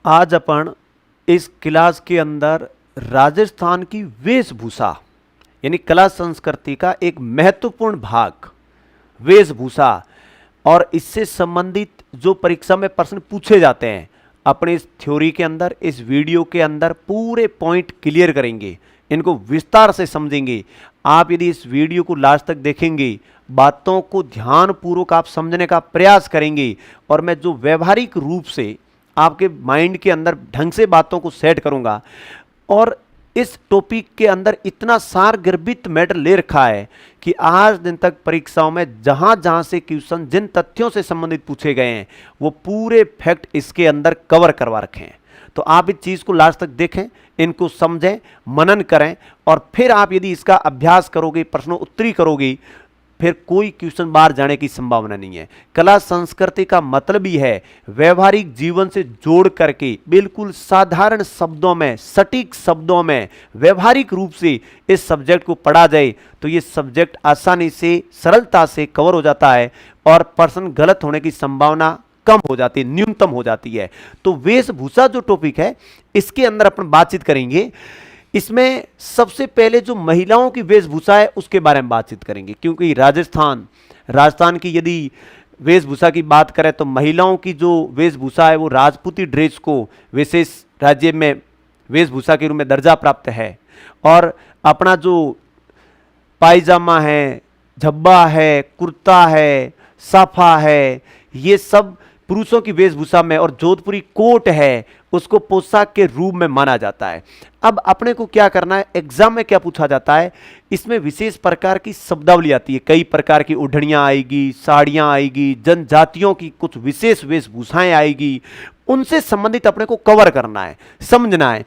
आज अपन इस क्लास के अंदर राजस्थान की वेशभूषा यानी कला संस्कृति का एक महत्वपूर्ण भाग वेशभूषा और इससे संबंधित जो परीक्षा में प्रश्न पूछे जाते हैं अपने इस थ्योरी के अंदर इस वीडियो के अंदर पूरे पॉइंट क्लियर करेंगे, इनको विस्तार से समझेंगे। आप यदि इस वीडियो को लास्ट तक देखेंगे, बातों को ध्यानपूर्वक आप समझने का प्रयास करेंगे और मैं जो व्यवहारिक रूप से आपके माइंड के अंदर ढंग से बातों को सेट करूंगा और इस टॉपिक के अंदर इतना सार गर्भित मैटर ले रखा है कि आज दिन तक परीक्षाओं में जहां से क्वेश्चन जिन तथ्यों से संबंधित पूछे गए हैं वो पूरे फैक्ट इसके अंदर कवर करवा रखे हैं। तो आप इस चीज को लास्ट तक देखें, इनको समझें, मनन करें और फिर आप यदि इसका अभ्यास करोगे, प्रश्नोत्तरी करोगे, फिर कोई क्वेश्चन बाहर जाने की संभावना नहीं है। कला संस्कृति का मतलब ही है व्यवहारिक जीवन से जोड़ करके बिल्कुल साधारण शब्दों में, सटीक शब्दों में, व्यवहारिक रूप से इस सब्जेक्ट को पढ़ा जाए तो ये सब्जेक्ट आसानी से, सरलता से कवर हो जाता है और प्रश्न गलत होने की संभावना कम हो जाती है, न्यूनतम हो जाती है। तो वेशभूषा जो टॉपिक है इसके अंदर अपन बातचीत करेंगे। इसमें सबसे पहले जो महिलाओं की वेशभूषा है उसके बारे में बातचीत करेंगे, क्योंकि राजस्थान की यदि वेशभूषा की बात करें तो महिलाओं की जो वेशभूषा है वो राजपूती ड्रेस को विशेष राज्य में वेशभूषा के रूप में दर्जा प्राप्त है और अपना जो पायजामा है, झब्बा है, कुर्ता है, साफा है, ये सब पुरुषों की वेशभूषा में और जोधपुरी कोट है उसको पोशाक के रूप में माना जाता है। अब अपने को क्या करना है, एग्जाम में क्या पूछा जाता है, इसमें विशेष प्रकार की शब्दावली आती है, कई प्रकार की ओढ़नियां आएगी, साड़ियां आएगी, जनजातियों की कुछ विशेष वेशभूषाएं आएगी, उनसे संबंधित अपने को कवर करना है, समझना है।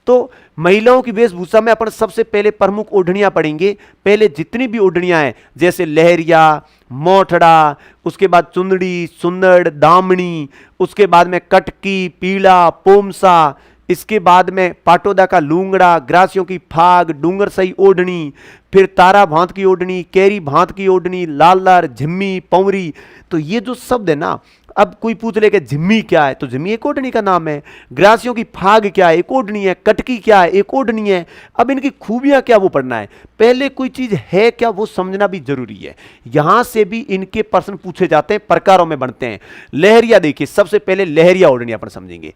तो महिलाओं की वेशभूषा में अपन सबसे पहले प्रमुख ओढ़नियां पढ़ेंगे। पहले जितनी भी ओढ़नियां हैं जैसे लहरिया, मोठड़ा, उसके बाद चुंदड़ी, सुंदड़, दामनी, उसके बाद में कटकी, पीला, पोमसा, इसके बाद में पाटोदा का लूंगड़ा, ग्रासियों की फाग, डूंगर सही ओढ़नी, फिर तारा भांत की ओढ़नी, केरी भांत की ओढ़नी, लालदार, झिम्मी, पौरी। तो ये जो शब्द है ना, अब कोई पूछ ले कि झिम्मी क्या है तो झिम्मी एक ओढ़नी का नाम है, ग्रासियों की फाग क्या है, एक ओढ़नी है, कटकी क्या है, एक ओढ़नी है। अब इनकी खूबियां क्या वो पढ़ना है, पहले कोई चीज है क्या वो समझना भी जरूरी है। यहां से भी इनके प्रश्न पूछे जाते हैं, प्रकारों में बनते हैं। लहरिया देखिए, सबसे पहले लहरिया ओढ़नी अपन समझेंगे।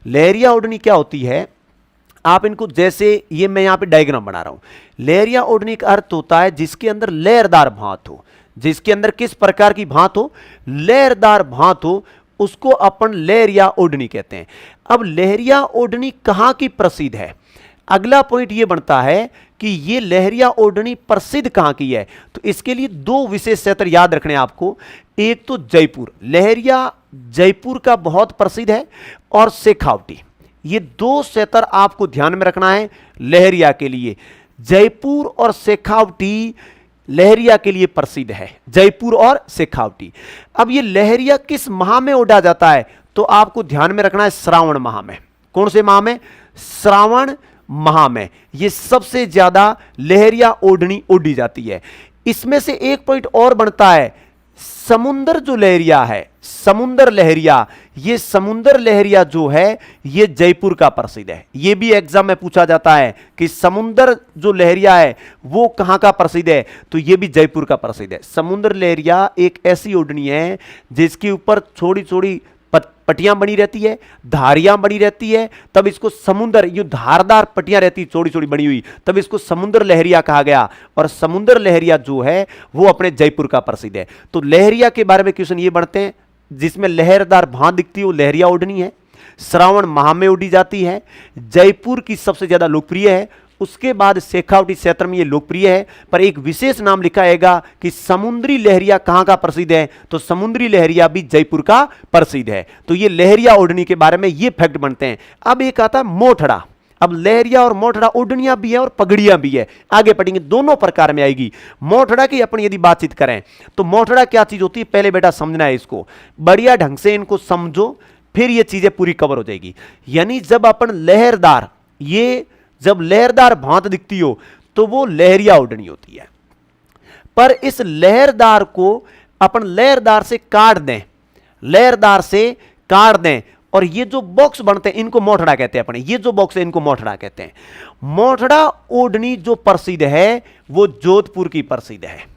लहरिया ओढ़नी क्या होती है, आप इनको जैसे ये मैं यहां पे डायग्राम बना रहा हूं। लहरिया ओढ़नी का अर्थ होता है जिसके अंदर लहरदार भात हो, जिसके अंदर किस प्रकार की भात हो, लहरदार भात हो, उसको अपन लहरिया ओढ़नी कहते हैं। अब लहरिया ओढ़नी कहां की प्रसिद्ध है, अगला पॉइंट ये बनता है कि ये लहरिया ओढ़नी प्रसिद्ध कहां की है। तो इसके लिए दो विशेष क्षेत्र याद रखने आपको, एक तो जयपुर, लहरिया जयपुर का बहुत प्रसिद्ध है, और शेखावटी, ये दो क्षेत्र आपको ध्यान में रखना है लहरिया के लिए। जयपुर और शेखावटी लहरिया के लिए प्रसिद्ध है, जयपुर और शेखावटी। अब ये लहरिया किस माह में ओढ़ा जाता है तो आपको ध्यान में रखना है श्रावण माह में। कौन से माह में, श्रावण माह में ये सबसे ज्यादा लहरिया ओढ़नी ओढ़ी जाती है। इसमें से एक पॉइंट और बनता है, समुंदर जो लहरिया है, समुंदर लहरिया, ये समुंदर लहरिया जो है ये जयपुर का प्रसिद्ध है। ये भी एग्जाम में पूछा जाता है कि समुंदर जो लहरिया है वो कहां का प्रसिद्ध है, तो ये भी जयपुर का प्रसिद्ध है। समुंदर लहरिया एक ऐसी ओढ़नी है जिसके ऊपर छोटी छोटी पट्टियां बनी रहती है, धारियां बनी रहती है, तब इसको समुंदर, ये धारदार पट्टियां रहती छोटी छोटी बनी हुई, तब इसको समुंदर लहरिया कहा गया। और समुंदर लहरिया जो है वो अपने जयपुर का प्रसिद्ध है। तो लहरिया के बारे में क्वेश्चन ये बनते हैं, जिसमें लहरदार भां दिखती है वो लहरिया ओढ़नी है, श्रावण माह में ओढ़ी जाती है, जयपुर की सबसे ज्यादा लोकप्रिय है। उसके बाद शेखावटी क्षेत्र में ये लोकप्रिय है, पर एक विशेष नाम लिखा आएगा कि समुद्री लहरिया कहां का प्रसिद्ध है, तो समुद्री लहरिया भी जयपुर का प्रसिद्ध है। तो ये लहरिया ओढ़नी के बारे में ये फैक्ट बनते हैं। अब एक आता है मोठड़ा। अब लहरिया और मोठड़ा ओढ़नियां भी है और पगड़ियां भी है, आगे पढ़ेंगे, दोनों प्रकार में आएगी। मोठड़ा की अपन यदि बातचीत करें तो मोठड़ा क्या चीज होती है, पहले बेटा समझना है इसको, बढ़िया ढंग से इनको समझो, फिर ये चीजें पूरी कवर हो जाएगी। यानी जब अपन लहरदार, ये जब लहरदार भांत दिखती हो तो वो लहरिया ओढ़नी होती है। पर इस लहरदार को अपन लहरदार से काट दें, लहरदार से काट दें और ये जो बॉक्स बनते हैं इनको मोठड़ा कहते हैं अपने, ये जो बॉक्स है इनको मोठड़ा कहते हैं। मोठड़ा ओढ़नी जो प्रसिद्ध है वो जोधपुर की प्रसिद्ध है।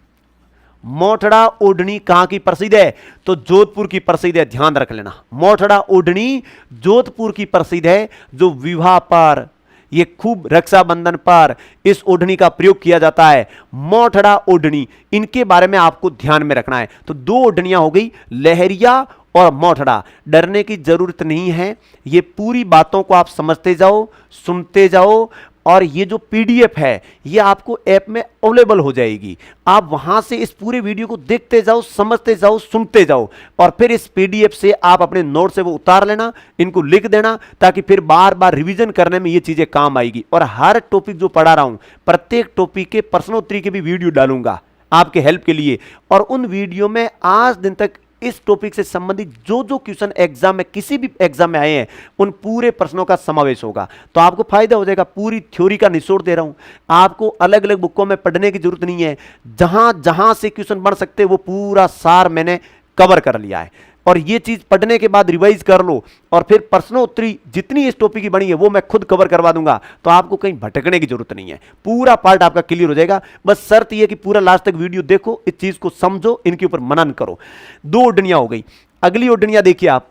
मोठड़ा ओढ़नी कहां की प्रसिद्ध है? तो जोधपुर की प्रसिद्ध है, ध्यान रख लेना। मोठड़ा ओढ़नी जोधपुर की प्रसिद्ध है, जो विवाह पर, ये खूब रक्षाबंधन पर इस ओढ़नी का प्रयोग किया जाता है। मोठड़ा ओढ़नी, इनके बारे में आपको ध्यान में रखना है। तो दो ओढ़नियां हो गई, लहरिया और मोठड़ा। डरने की जरूरत नहीं है, ये पूरी बातों को आप समझते जाओ, सुनते जाओ, और ये जो पीडीएफ है ये आपको ऐप में अवेलेबल हो जाएगी। आप वहां से इस पूरे वीडियो को देखते जाओ, समझते जाओ, सुनते जाओ, और फिर इस पीडीएफ से आप अपने नोट से वो उतार लेना, इनको लिख देना, ताकि फिर बार बार रिवीजन करने में ये चीजें काम आएगी। और हर टॉपिक जो पढ़ा रहा हूं, प्रत्येक टॉपिक के प्रश्नोत्तरी के भी वीडियो डालूंगा आपके हेल्प के लिए, और उन वीडियो में आज दिन तक इस टॉपिक से संबंधित जो जो क्वेश्चन एग्जाम में, किसी भी एग्जाम में आए हैं, उन पूरे प्रश्नों का समावेश होगा। तो आपको फायदा हो जाएगा। पूरी थ्योरी का निचोड़ दे रहा हूं, आपको अलग अलग बुकों में पढ़ने की जरूरत नहीं है। जहां जहां से क्वेश्चन बन सकते हैं वो पूरा सार मैंने कवर कर लिया है। और ये चीज पढ़ने के बाद रिवाइज कर लो, और फिर प्रश्नोत्तरी जितनी इस टॉपिक की बनी है वो मैं खुद कवर करवा दूंगा। तो आपको कहीं भटकने की जरूरत नहीं है, पूरा पार्ट आपका क्लियर हो जाएगा। बस शर्त यह कि पूरा लास्ट तक वीडियो देखो, इस चीज को समझो, इनके ऊपर मनन करो। दो ओढ़नियां हो गई। अगली ओढ़नियां देखिए आप,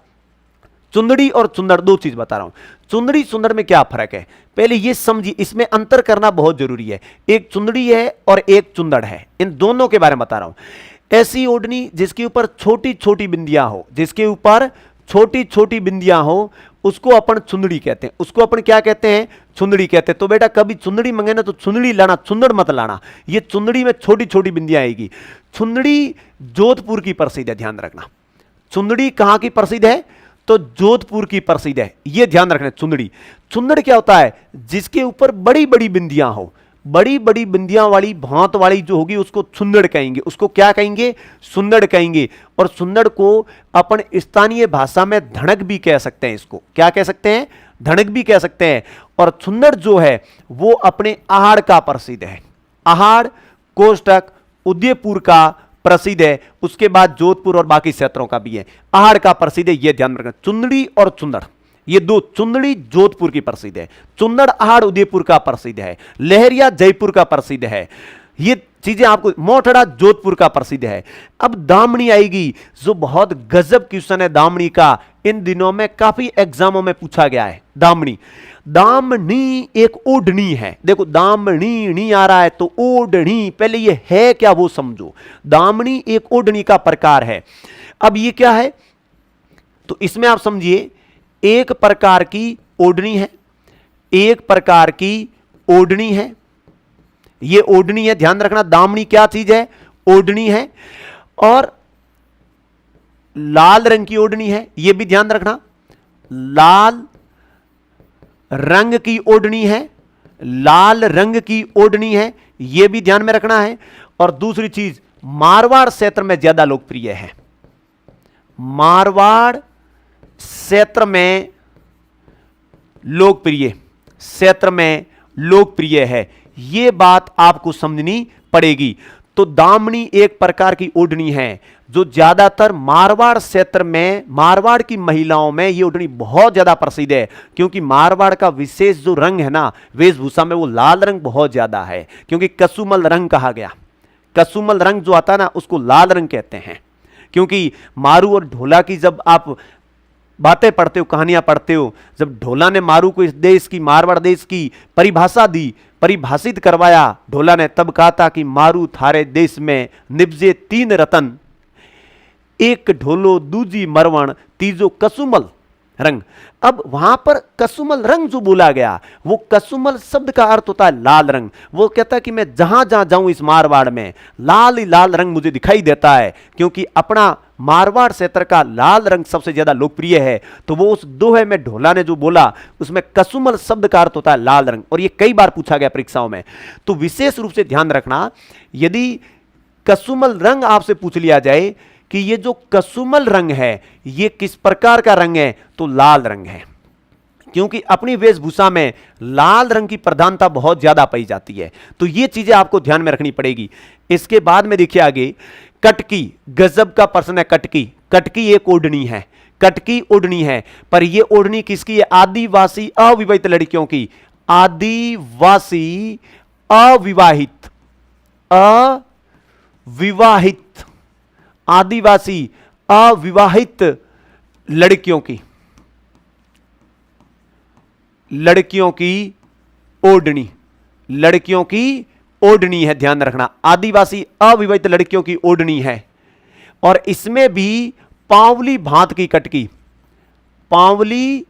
चुंदड़ी और चुंदड़। दो चीज बता रहा हूं, चुंदड़ी चुंदड़ में क्या फर्क है पहले ये समझिए, इसमें अंतर करना बहुत जरूरी है। एक चुंदड़ी है और एक चुंदड़ है, इन दोनों के बारे में बता रहा हूं। ऐसी ओढ़नी जिसके ऊपर छोटी छोटी बिंदियां हो, जिसके ऊपर छोटी छोटी बिंदियां हो, उसको अपन चुंदड़ी कहते हैं। उसको अपन क्या कहते हैं? चुंदड़ी कहते हैं। तो बेटा कभी चुंदड़ी मंगे ना तो चुंदड़ी लाना, चुंदड़ मत लाना। ये चुंदड़ी में छोटी छोटी बिंदियां आएगी। चुंदड़ी जोधपुर की प्रसिद्ध है, ध्यान रखना। चुंदड़ी कहां की प्रसिद्ध है? तो जोधपुर की प्रसिद्ध है, ये ध्यान रखना। चुंदड़ी, चुंदड़ क्या होता है? जिसके ऊपर बड़ी बड़ी बिंदियां हो, बड़ी बड़ी बिंदियां वाली, भांत वाली जो होगी उसको सुंदड़ कहेंगे। उसको क्या कहेंगे? सुंदड़ कहेंगे। और सुंदड़ को अपन स्थानीय भाषा में धड़क भी कह सकते हैं। इसको क्या कह सकते हैं? धड़क भी कह सकते हैं। और सुंदड़ जो है वो अपने आहाड़ का प्रसिद्ध है। आहाड़, कोष्टक, उदयपुर का प्रसिद्ध है। उसके बाद जोधपुर और बाकी क्षेत्रों का भी है। आहाड़ का प्रसिद्ध है, यह ध्यान रखना। चुंदड़ी और चुंदड़, ये दो, चुंदड़ी जोधपुर की प्रसिद्ध है, चुंदड़ आहाड़ उदयपुर का प्रसिद्ध है, लहरिया जयपुर का प्रसिद्ध है। ये चीजें आपको, मोठड़ा जोधपुर का प्रसिद्ध है। अब दामनी आएगी, जो बहुत गजब क्वेश्चन है दामनी का, इन दिनों में काफी एग्जामों में पूछा गया है। दामनी, दामनी एक ओढ़नी है। देखो दामनी नहीं आ रहा है तो ओढ़नी, पहले ये है क्या वो समझो। दामनी एक ओढ़नी का प्रकार है। अब ये क्या है? तो इसमें आप समझिए, एक प्रकार की ओढ़नी है, एक प्रकार की ओढ़नी है, ये ओढ़नी है, ध्यान रखना। दामनी क्या चीज है? ओढ़नी है। और लाल रंग की ओढ़नी है, ये भी ध्यान रखना। लाल रंग की ओढ़नी है, लाल रंग की ओढ़नी है, ये भी ध्यान में रखना है। और दूसरी चीज, मारवाड़ क्षेत्र में ज्यादा लोकप्रिय है। मारवाड़ क्षेत्र में लोकप्रिय, क्षेत्र में लोकप्रिय है, यह बात आपको समझनी पड़ेगी। तो दामनी एक प्रकार की ओढ़नी है जो ज्यादातर मारवाड़ क्षेत्र में, मारवाड़ की महिलाओं में यह ओढ़नी बहुत ज्यादा प्रसिद्ध है। क्योंकि मारवाड़ का विशेष जो रंग है ना वेशभूषा में, वो लाल रंग बहुत ज्यादा है। क्योंकि कसुमल रंग कहा गया, कसुमल रंग जो आता है ना उसको लाल रंग कहते हैं। क्योंकि मारू और ढोला की जब आप बातें पढ़ते हो, कहानियां पढ़ते हो, जब ढोला ने मारू को इस देश की, मारवाड़ देश की परिभाषा दी, परिभाषित करवाया, ढोला ने तब कहा था कि मारू थारे देश में निपजे 3 रतन, एक ढोलो, दूजी मरवण, तीजो कसुमल रंग। अब वहां पर कसुमल रंग जो बोला गया, वो कसुमल शब्द का अर्थ होता है लाल रंग। वो कहता है कि मैं जहां जहां जाऊं इस मारवाड़ में लाल ही लाल रंग मुझे दिखाई देता है। क्योंकि अपना मारवाड़ क्षेत्र का लाल रंग सबसे ज्यादा लोकप्रिय है। तो वो उस दोहे में ढोला ने जो बोला उसमें कसुमल शब्द का अर्थ होता है लाल रंग। और ये कई बार पूछा गया परीक्षाओं में। तो विशेष रूप से ध्यान रखना, यदि कसुमल रंग आपसे पूछ लिया जाए कि ये जो कसुमल रंग है ये किस प्रकार का रंग है, तो लाल रंग है। क्योंकि अपनी वेशभूषा में लाल रंग की प्रधानता बहुत ज्यादा पाई जाती है। तो ये चीजें आपको ध्यान में रखनी पड़ेगी। इसके बाद में देखिए आगे, कटकी, गजब का प्रश्न है। कटकी, कटकी एक ओढ़नी है। कटकी ओढ़नी है, पर यह ओढ़नी किसकी है? आदिवासी अविवाहित लड़कियों की। आदिवासी अविवाहित, अविवाहित, आदिवासी अविवाहित लड़कियों की, लड़कियों की ओढ़नी, लड़कियों की ओढ़नी है, ध्यान रखना, आदिवासी अविवाहित लड़कियों की ओढ़नी है। और इसमें भी पांवली भांत की कटकी, पांवली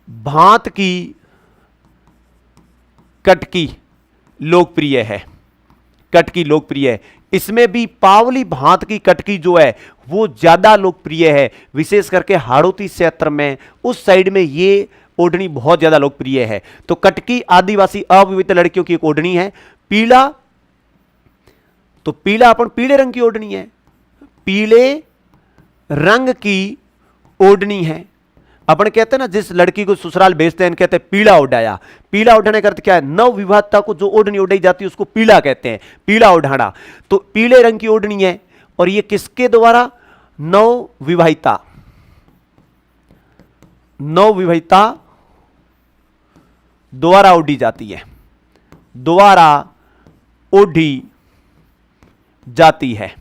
भांत की कटकी लोकप्रिय है, कटकी लोकप्रिय है। इसमें भी पावली भांत की कटकी जो है वो ज्यादा लोकप्रिय है, विशेष करके हाड़ौती क्षेत्र में, उस साइड में ये ओढ़नी बहुत ज्यादा लोकप्रिय है। तो कटकी आदिवासी अविवाहित लड़कियों की एक ओढ़नी है। पीला, तो पीला अपन पीले रंग की ओढ़नी है, पीले रंग की ओढ़नी है। अपन कहते हैं ना, जिस लड़की को ससुराल भेजते हैं कहते हैं पीला ओढ़ाया। पीला ओढ़ाने का अर्थ क्या है? नव विवाहिता को जो ओढ़नी ओढ़ाई जाती है उसको पीला कहते हैं, पीला ओढ़ाना। तो पीले रंग की ओढ़नी है, और ये किसके द्वारा? नव विवाहिता, नव विवाहिता द्वारा ओढ़ी जाती है, द्वारा ओढ़ी जाती है,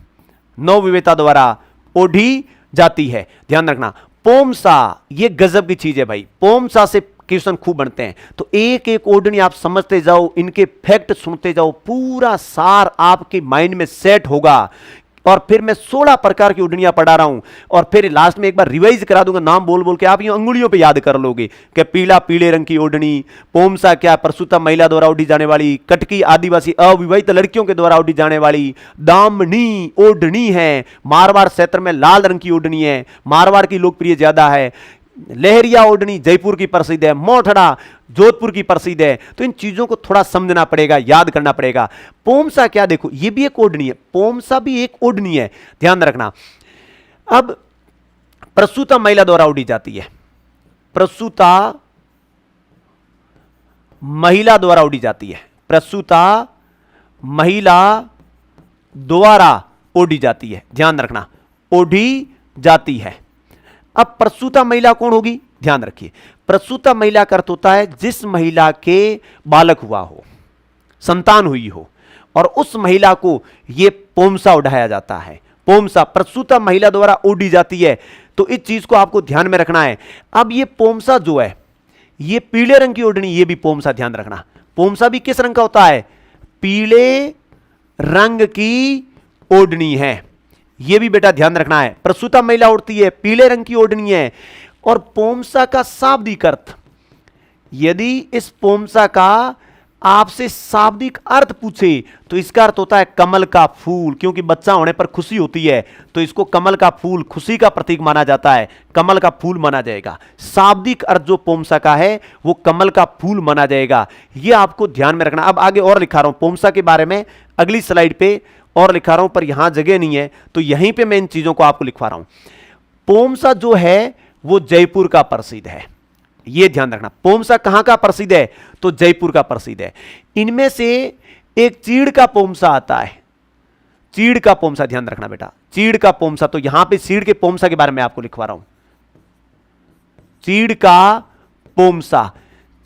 नव विवाहिता द्वारा ओढ़ी जाती है। ध्यान रखना, पोमसा, ये गजब की चीज है भाई, पोमसा से क्वेश्चन खूब बनते हैं। तो एक एक ओढ़नी आप समझते जाओ, इनके फैक्ट सुनते जाओ, पूरा सार आपके माइंड में सेट होगा। और फिर मैं 16 प्रकार की ओढ़नियां पढ़ा रहा हूं, और फिर लास्ट में एक बार रिवाइज करा दूंगा, नाम बोल बोल के आप ये अंगुलियों पे याद कर लोगे कि पीला पीले रंग की ओढ़नी, पोमसा क्या? प्रसूता महिला द्वारा ओढ़ी जाने वाली, कटकी आदिवासी अविवाहित लड़कियों के द्वारा ओढ़ी जाने वाली, दामनी ओढ़नी है, मारवाड़ क्षेत्र में लाल रंग की ओढ़नी है, मारवाड़ की लोकप्रिय ज्यादा है, लहरिया ओढ़नी जयपुर की प्रसिद्ध है, मोठड़ा जोधपुर की प्रसिद्ध है। तो इन चीजों को थोड़ा समझना पड़ेगा, याद करना पड़ेगा। पोमसा क्या? देखो ये भी एक ओढ़नी है, पोमसा भी एक ओढ़नी है, ध्यान रखना। अब प्रसूता महिला द्वारा ओढ़ी जाती है, प्रसूता महिला द्वारा ओढ़ी जाती है, प्रसूता महिला द्वारा ओढ़ी जाती है, ध्यान रखना, ओढ़ी जाती है। अब प्रसूता महिला कौन होगी? ध्यान रखिए, प्रसूता महिला का अर्थ होता है जिस महिला के बालक हुआ हो, संतान हुई हो, और उस महिला को यह पोमसा ओढ़ाया जाता है। पोमसा प्रसूता महिला द्वारा ओढ़ी जाती है, तो इस चीज को आपको ध्यान में रखना है। अब यह पोमसा जो है, यह पीले रंग की ओढ़नी, यह भी पोमसा, ध्यान रखना। पोमसा भी किस रंग का होता है? पीले रंग की ओढ़नी है, यह भी बेटा ध्यान रखना है। प्रसूता महिला ओढ़ती है, पीले रंग की ओढ़नी है। और पोमसा का शाब्दिक अर्थ, यदि इस पोमसा का आपसे शाब्दिक अर्थ पूछे तो इसका अर्थ होता है कमल का फूल, क्योंकि बच्चा होने पर खुशी होती है, तो इसको कमल का फूल, खुशी का प्रतीक माना जाता है, कमल का फूल माना जाएगा। शाब्दिक अर्थ जो पोमसा का है वो कमल का फूल माना जाएगा, यह आपको ध्यान में रखना। अब आगे और लिखा रहा हूं पोमसा के बारे में, अगली स्लाइड पे और लिखा रहा हूं, पर यहां जगह नहीं है तो यहीं पे मैं इन चीजों को आपको लिखवा रहा हूं। पोमसा जो है वो जयपुर का प्रसिद्ध है, यह ध्यान रखना। पोमसा कहां का प्रसिद्ध है? तो जयपुर का प्रसिद्ध है। इनमें से एक चीड़ का पोमसा आता है, चीड़ का पोमसा, ध्यान रखना बेटा, चीड़ का पोमसा। तो यहां पे चीड़ के पोमसा के बारे में आपको लिखवा रहा हूं, चीड़ का पोमसा।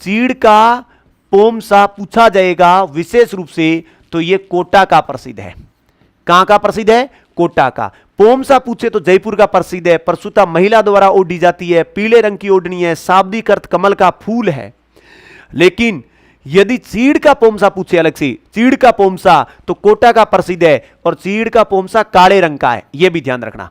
चीड़ का पोमसा पूछा जाएगा विशेष रूप से तो यह कोटा का प्रसिद्ध है। कहां का प्रसिद्ध है? कोटा का। पोमसा पूछे तो जयपुर का प्रसिद्ध है, प्रसूता महिला द्वारा ओढ़ी जाती है, पीले रंग की ओढ़नी है, शाब्दिक अर्थ कमल का फूल है। लेकिन यदि चीड़ का पोमसा पूछे अलग से, चीड़ का पोमसा तो कोटा का प्रसिद्ध है, और चीड़ का पोमसा काले रंग का है, यह भी ध्यान रखना,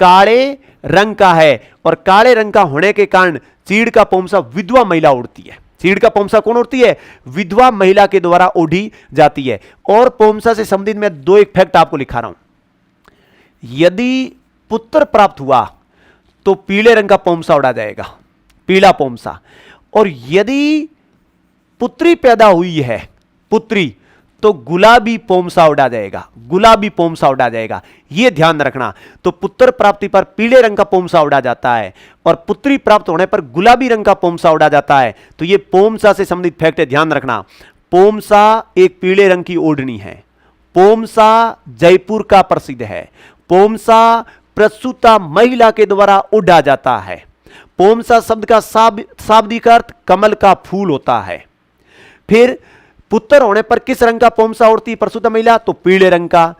काले रंग का है। और काले रंग का होने के कारण चीड़ का पोमसा विधवा महिला ओढ़ती है। चीड़ का पोमसा कौन ओढ़ती है? विधवा महिला के द्वारा ओढ़ी जाती है। और पोमसा से संबंधित मैं दो एक फैक्ट आपको लिखा रहा हूं। यदि पुत्र प्राप्त हुआ तो पीले रंग का पोमसा ओढ़ा जाएगा, पीला पोमसा। और यदि पुत्री पैदा हुई है, पुत्री, तो गुलाबी पोमसा ओढ़ा जाएगा, गुलाबी पोमसा ओढ़ा जाएगा, यह ध्यान रखना। तो पुत्र प्राप्ति पर पीले रंग का पोमसा ओढ़ा जाता है, और पुत्री प्राप्त होने पर गुलाबी रंग का पोमसा ओढ़ा जाता है। तो यह पोमसा से संबंधित फैक्ट है, ध्यान रखना। पोमसा एक पीले रंग की ओढ़नी है, पोमसा जयपुर का प्रसिद्ध है, पोमसा प्रसूता महिला के द्वारा ओढ़ा जाता है। पोमसा शब्द का शाब्दिक अर्थ कमल का फूल होता है। फिर पुत्र होने पर किस रंग का पोमसा ओढ़ती है प्रसूता महिला? तो पीले रंग का।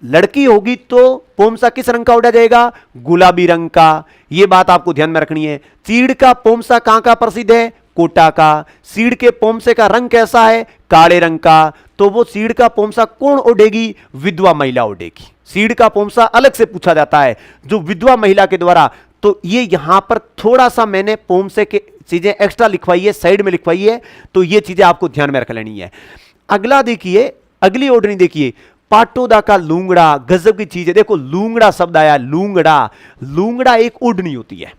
लड़की होगी तो पोमसा किस रंग का ओढ़ा जाएगा? गुलाबी रंग का। यह बात आपको ध्यान में रखनी है। चीड़ का पोमसा कहां का प्रसिद्ध है? कोटा का। सीड़ के पोमसे का रंग कैसा है? काले रंग का। तो वो सीड़ का पोमसा कौन ओढ़ेगी? विधवा महिला ओढ़ेगी। सीड़ का पोमसा अलग से पूछा जाता है जो विधवा महिला के द्वारा। तो ये यहां पर थोड़ा सा मैंने पोमसे के चीजें एक्स्ट्रा लिखवाई है, साइड में लिखवाई है, तो ये चीजें आपको ध्यान में रख लेनी है। अगला देखिए, अगली ओढ़नी देखिए, पाटोदा का लूंगड़ा। गजब की चीज है। देखो लूंगड़ा शब्द आया, लूंगड़ा। लूंगड़ा एक ओढ़नी होती है।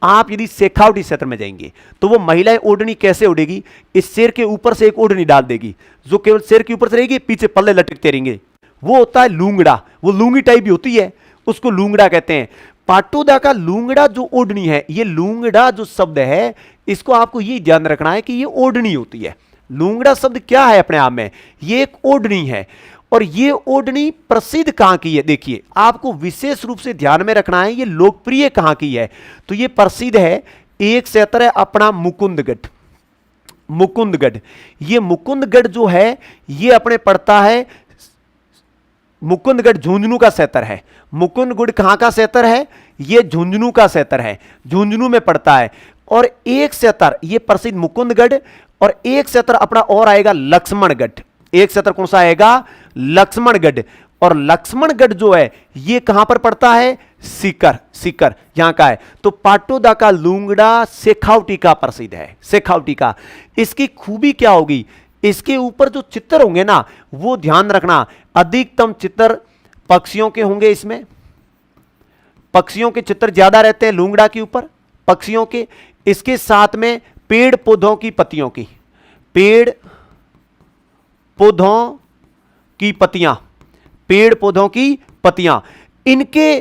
आप यदि शेखावटी क्षेत्र में जाएंगे तो वो महिलाएं ओढ़नी कैसे ओढ़ेगी? इस सिर के ऊपर से एक ओढ़नी डाल देगी जो केवल सिर के ऊपर से रहेगी, पीछे पल्ले लटकते रहेंगे। वो होता है लूंगड़ा। वो लूंगी टाइप भी होती है, उसको लूंगड़ा कहते हैं। पाटोदा का लूंगड़ा जो ओढ़नी है, ये लूंगड़ा जो शब्द है, इसको आपको ये ध्यान रखना है कि ये ओढ़नी होती है। लूंगड़ा शब्द क्या है अपने आप में? ये एक ओढ़नी है। और ये ओढ़नी प्रसिद्ध कहां की है? देखिए आपको विशेष रूप से ध्यान में रखना है, ये लोकप्रिय कहां की है? तो ये प्रसिद्ध है, एक क्षेत्र है अपना मुकुंदगढ़। मुकुंदगढ़, ये मुकुंदगढ़ जो है ये अपने पड़ता है, मुकुंदगढ़ झुंझुनू का क्षेत्र है। मुकुंदगढ़ कहां का क्षेत्र है? ये झुंझुनू का क्षेत्र है, झुंझुनू में पड़ता है। और एक क्षेत्र ये प्रसिद्ध मुकुंदगढ़, और एक क्षेत्र अपना और आएगा लक्ष्मणगढ़। एक क्षेत्र कौन सा आएगा? लक्ष्मणगढ़। और लक्ष्मणगढ़ जो है ये कहां पर पड़ता है? सीकर। सीकर यहां का है। तो पाटोदा का लूंगड़ा शेखावटी का प्रसिद्ध है, शेखावटी का। इसकी खूबी क्या होगी? इसके ऊपर जो चित्र होंगे ना, वो ध्यान रखना, अधिकतम चित्र पक्षियों के होंगे। इसमें पक्षियों के चित्र ज्यादा रहते हैं लूंगड़ा के ऊपर, पक्षियों के। इसके साथ में पेड़ पौधों की पत्तियों की, पेड़ पौधों की पत्तियां, पेड़ पौधों की पत्तियां, इनके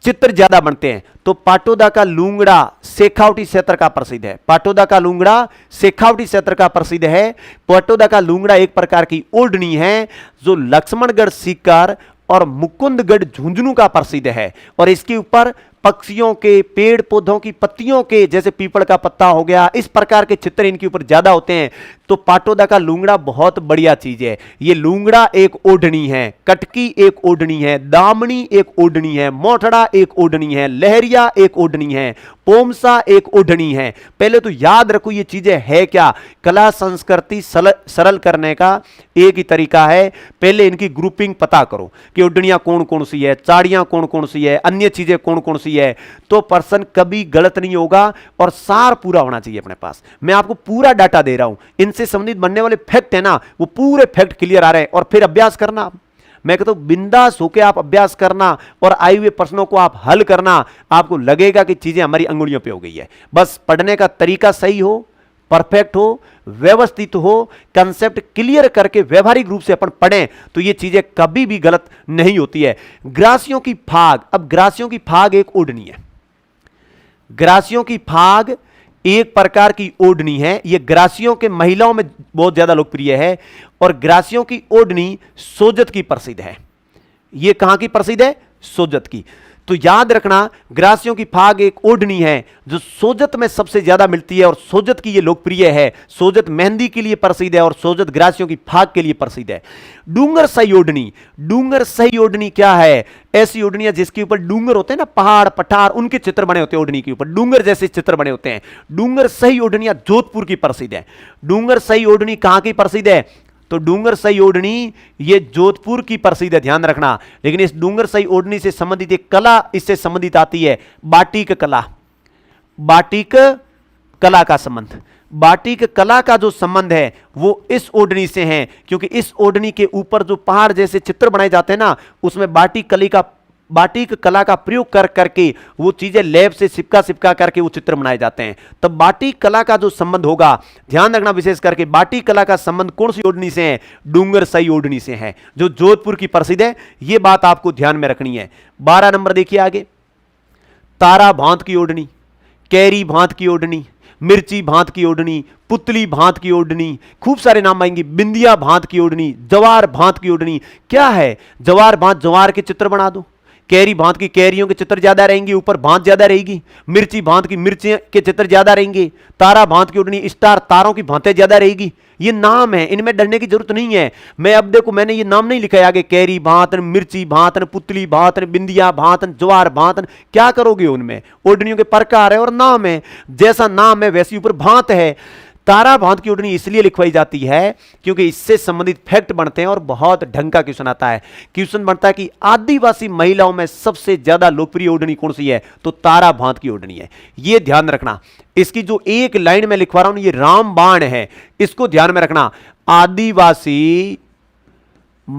चित्र ज्यादा बनते हैं। तो पाटोदा का लूंगड़ा शेखावटी क्षेत्र का प्रसिद्ध है। पाटोदा का लूंगड़ा शेखावटी क्षेत्र का प्रसिद्ध है। पाटोदा का लूंगड़ा एक प्रकार की ओढ़नी है जो लक्ष्मणगढ़, सीकर और मुकुंदगढ़ झुंझुनू का प्रसिद्ध है। और इसके ऊपर पक्षियों के, पेड़ पौधों की पत्तियों के, जैसे पीपल का पत्ता हो गया, इस प्रकार के चित्र इनके ऊपर ज्यादा होते हैं। तो पाटोदा का लूंगड़ा बहुत बढ़िया चीज है। ये लूंगड़ा एक ओढ़नी है, कटकी एक ओढ़नी है, दामनी एक ओढ़नी है, मोठड़ा एक ओढ़नी है, लहरिया एक ओढ़नी है, पोमसा एक ओढ़नी है। पहले तो याद रखो ये चीजें है क्या। कला संस्कृति सरल करने का एक ही तरीका है, पहले इनकी ग्रुपिंग पता करो कि ओढ़नियां कौन कौन सी है, चाड़ियां कौन कौन सी है, अन्य चीजें कौन कौन सी है। तो पर्सन कभी गलत नहीं होगा और सार पूरा होना चाहिए अपने पास। मैं आपको पूरा डाटा दे रहा हूं, इनसे संबंधित बनने वाले फैक्ट है ना, वो पूरे फैक्ट क्लियर आ रहे हैं। और फिर अभ्यास करना, मैं कहता हूं बिंदास होकर आप अभ्यास करना और आए हुए प्रश्नों को आप हल करना। आपको लगेगा कि चीजें हमारी अंगुलियों पे हो गई है। बस पढ़ने का तरीका सही हो, परफेक्ट हो, व्यवस्थित हो, कंसेप्ट क्लियर करके व्यवहारिक रूप से अपन पढ़ें तो ये चीजें कभी भी गलत नहीं होती है। ग्रासियों की फाग, अब ग्रासियों की फाग एक ओढ़नी है। ग्रासियों की फाग एक प्रकार की ओढ़नी है। यह ग्रासियों के महिलाओं में बहुत ज्यादा लोकप्रिय है। और ग्रासियों की ओढ़नी सोजत की प्रसिद्ध है। यह कहां की प्रसिद्ध है? सोजत की। तो याद रखना, ग्रासियों की फाग एक ओढ़नी है जो सोजत में सबसे ज्यादा मिलती है और सोजत की ये लोकप्रिय है। सोजत मेहंदी के लिए प्रसिद्ध है और सोजत ग्रासियों की फाग के लिए प्रसिद्ध है। डूंगर सही ओढ़नी, डूंगर सही ओढ़नी क्या है? ऐसी ओढ़नियां जिसके ऊपर डूंगर होते हैं ना, पहाड़ पठार, उनके चित्र बने होते हैं। ओढ़नी के ऊपर डूंगर जैसे चित्र बने होते हैं। डूंगर सही ओढ़नियां जोधपुर की प्रसिद्ध है। डूंगर सही ओढ़नी कहां की प्रसिद्ध है? तो डूंगर सही ओढ़नी ये जोधपुर की प्रसिद्ध है, ध्यान रखना। लेकिन इस डूंगर सही ओढ़नी से संबंधित एक कला इससे संबंधित आती है, बाटिक कला। बाटिक कला का संबंध, बाटिक कला का जो संबंध है वो इस ओढ़नी से है, क्योंकि इस ओढ़नी के ऊपर जो पहाड़ जैसे चित्र बनाए जाते हैं ना, उसमें बाटिक कला का प्रयोग कर करके वो चीजें लैब से सिपका करके वो चित्र बनाए जाते हैं। तब बाटिक कला का जो संबंध होगा, ध्यान रखना विशेष करके, बाटिक कला का संबंध कौन सी ओढ़नी से है? डूंगर सही ओढ़नी से है, जो जोधपुर की प्रसिद्ध है। ये बात आपको ध्यान में रखनी है। 12 नंबर देखिए आगे, तारा भांत की ओढ़नी, कैरी भांत की ओढ़नी, मिर्ची भांत की ओढ़नी, पुतली भांत की ओढ़नी, खूब सारे नाम आएंगे। बिंदिया भांत की ओढ़नी, जवार भांत की ओढ़नी। क्या है जवार भांत? जवार के चित्र बना दो, कैरी भांत की कैरियों के चित्र ज्यादा रहेंगे, ऊपर भांत ज्यादा रहेगी। मिर्ची भांत की मिर्ची के चित्र ज्यादा रहेंगे। तारा भांत की ओढ़नी, स्टार तारों की भांतें ज्यादा रहेगी। ये नाम है, इनमें डरने की जरूरत नहीं है। मैं अब देखो, मैंने ये नाम नहीं लिखा है आगे, कैरी भांतन, मिर्ची भांतन, पुतली भांतन, बिंदिया भांतन, ज्वार भांतन। क्या करोगे उनमें? ओढ़नियों के प्रकार है और नाम है, जैसा नाम है वैसी ऊपर भांत है। तारा भांत की ओढ़नी इसलिए लिखवाई जाती है क्योंकि इससे संबंधित फैक्ट बनते हैं और बहुत ढंग का क्वेश्चन आता है। क्वेश्चन बनता है कि आदिवासी महिलाओं में सबसे ज्यादा लोकप्रिय ओढ़नी कौन सी है? तो तारा भांत की ओढ़नी है। यह ध्यान रखना। इसकी जो एक लाइन में लिखवा रहा हूं ये रामबाण है, इसको ध्यान में रखना। आदिवासी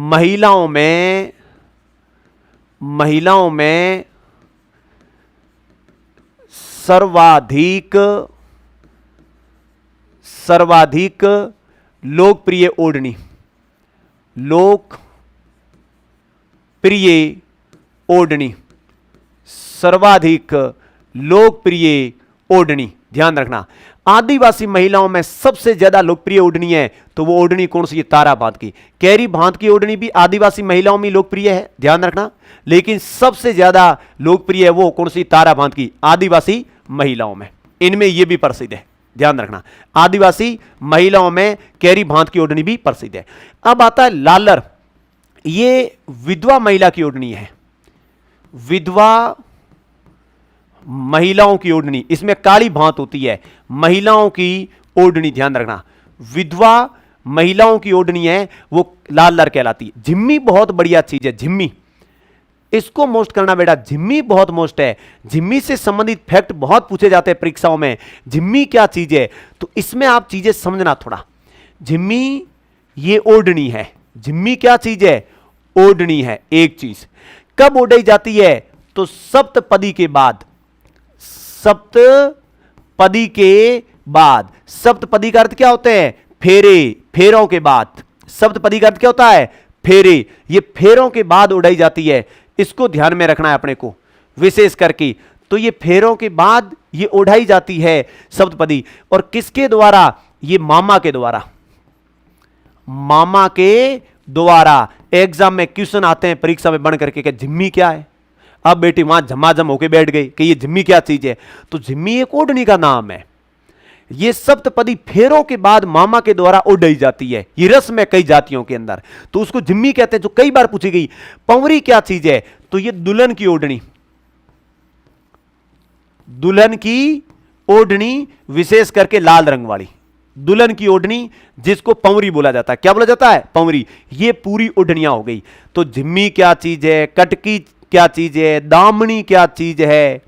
महिलाओं में सर्वाधिक लोकप्रिय ओढ़नी, सर्वाधिक लोकप्रिय ओढ़नी। ध्यान रखना, आदिवासी महिलाओं में सबसे ज्यादा लोकप्रिय ओढ़नी है तो वो ओढ़नी कौन सी है? तारा भांत की। कैरी भांत की ओढ़नी भी आदिवासी महिलाओं में लोकप्रिय है, ध्यान रखना, लेकिन सबसे ज्यादा लोकप्रिय है वो कौन सी? तारा भांत की, आदिवासी महिलाओं में। इनमें यह भी प्रसिद्ध है, ध्यान रखना। आदिवासी महिलाओं में कैरी भांत की ओढ़नी भी प्रसिद्ध है। अब आता है लालर। ये विधवा महिला की ओढ़नी है, विधवा महिलाओं की ओढ़नी। इसमें काली भांत होती है, महिलाओं की ओढ़नी, ध्यान रखना। विधवा महिलाओं की ओढ़नी है वो लालर कहलाती है। झिम्मी बहुत बढ़िया चीज है, झिम्मी, इसको मोस्ट करना बेटा, झिम्मी बहुत मोस्ट है। झिम्मी से संबंधित फैक्ट बहुत पूछे जाते हैं परीक्षाओं में। झिम्मी क्या चीज है? तो इसमें आप चीजें समझना थोड़ा। झिम्मी ये ओढ़नी है। झिम्मी क्या चीज है? ओढ़नी है। एक चीज कब ओढ़ी जाती है? तो सप्तपदी के बाद, सप्तपदी के बाद। सप्तपदी का अर्थ क्या होते हैं? फेरे, फेरों के बाद। सप्तपदी का अर्थ क्या होता है? फेरे। ये फेरों के बाद उड़ाई जाती है, इसको ध्यान में रखना है अपने को विशेष करके। तो ये फेरों के बाद ये उड़ाई जाती है सप्तपदी। और किसके द्वारा? ये मामा के द्वारा, मामा के द्वारा। एग्जाम में क्वेश्चन आते हैं परीक्षा में बन करके कि झिम्मी क्या है। अब बेटी वहां झमाझम होके बैठ गई कि ये झिम्मी क्या चीज है। तो झिम्मी एक ओढ़नी का नाम है। ये सप्तपदी फेरों के बाद मामा के द्वारा ओढ़ी जाती है। ये रस्म है कई जातियों के अंदर, तो उसको झिम्मी कहते हैं, जो कई बार पूछी गई। पंवरी क्या चीज है? तो ये दुल्हन की ओढ़नी, दुल्हन की ओढ़नी, विशेष करके लाल रंग वाली दुल्हन की ओढ़नी, जिसको पंवरी बोला जाता है। क्या बोला जाता है? पंवरी। ये पूरी ओढ़नियां हो गई। तो झिम्मी क्या चीज है? कटकी क्या चीज है? दामनी क्या चीज है?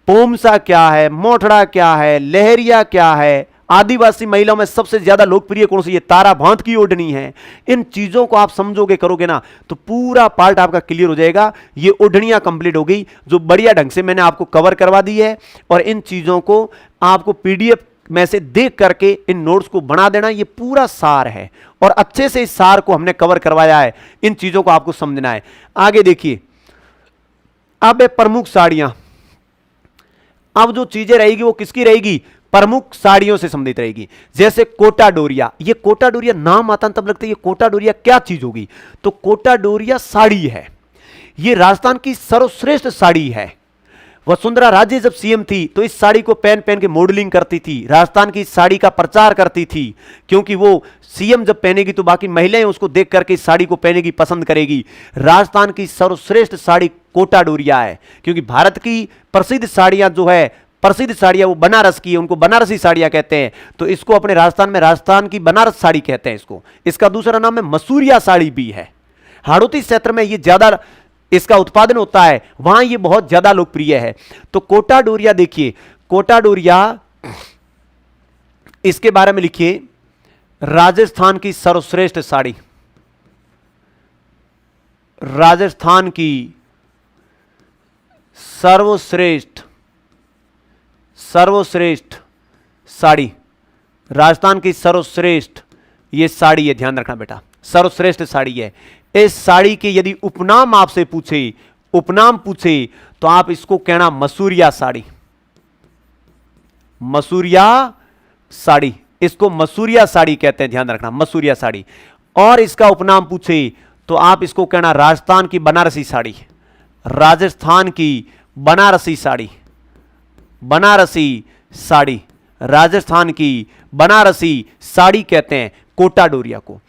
पोमसा क्या है? मोठड़ा क्या है? लहरिया क्या है? आदिवासी महिलाओं में सबसे ज्यादा लोकप्रिय कौन सी? ये तारा भांत की ओढ़नी है। इन चीजों को आप समझोगे, करोगे ना, तो पूरा पार्ट आपका क्लियर हो जाएगा। ये ओढ़नियां कंप्लीट हो गई, जो बढ़िया ढंग से मैंने आपको कवर करवा दी है। और इन चीजों को आपको पीडीएफ में से देख करके इन नोट्स को बना देना। ये पूरा सार है और अच्छे से इस सार को हमने कवर करवाया है। इन चीजों को आपको समझना है। आगे देखिए, अब प्रमुख साड़ियां। अब जो चीजें रहेगी वो किसकी रहेगी? प्रमुख साड़ियों से संबंधित रहेगी। जैसे कोटा डोरिया। ये कोटा डोरिया नाम आता तब लगता है ये कोटा डोरिया क्या चीज होगी? तो कोटा डोरिया साड़ी है। ये राजस्थान की सर्वश्रेष्ठ साड़ी है। वसुंधरा राजे जब सीएम थी तो इस साड़ी को पहन पहन के मॉडलिंग करती थी, राजस्थान की साड़ी का प्रचार करती थी, क्योंकि वो सीएम जब पहनेगी तो बाकी महिलाएं उसको देख करके इस साड़ी को पहनेगी, पसंद करेगी। राजस्थान की सर्वश्रेष्ठ साड़ी कोटा डोरिया है, क्योंकि भारत की प्रसिद्ध साड़ियां जो है, प्रसिद्ध साड़ियां वो बनारस की है, उनको बनारसी साड़ियां कहते हैं। तो इसको अपने राजस्थान में राजस्थान की बनारस साड़ी कहते हैं इसको। इसका दूसरा नाम है मसूरिया साड़ी भी है। हाड़ौती क्षेत्र में ये ज्यादा इसका उत्पादन होता है, वहां ये बहुत ज्यादा लोकप्रिय है। तो कोटा डोरिया देखिए, कोटा डोरिया, इसके बारे में लिखिए, राजस्थान की सर्वश्रेष्ठ साड़ी, राजस्थान की सर्वश्रेष्ठ साड़ी, राजस्थान की सर्वश्रेष्ठ ये साड़ी है, ध्यान रखना बेटा, सर्वश्रेष्ठ साड़ी है। इस साड़ी के यदि उपनाम आपसे पूछे, उपनाम पूछे, तो आप इसको कहना मसूरिया साड़ी, मसूरिया साड़ी, इसको मसूरिया साड़ी कहते हैं, ध्यान रखना, मसूरिया साड़ी। और इसका उपनाम पूछे तो आप इसको कहना राजस्थान की बनारसी साड़ी, राजस्थान की बनारसी साड़ी, बनारसी साड़ी, राजस्थान की बनारसी साड़ी कहते हैं कोटा डोरिया को।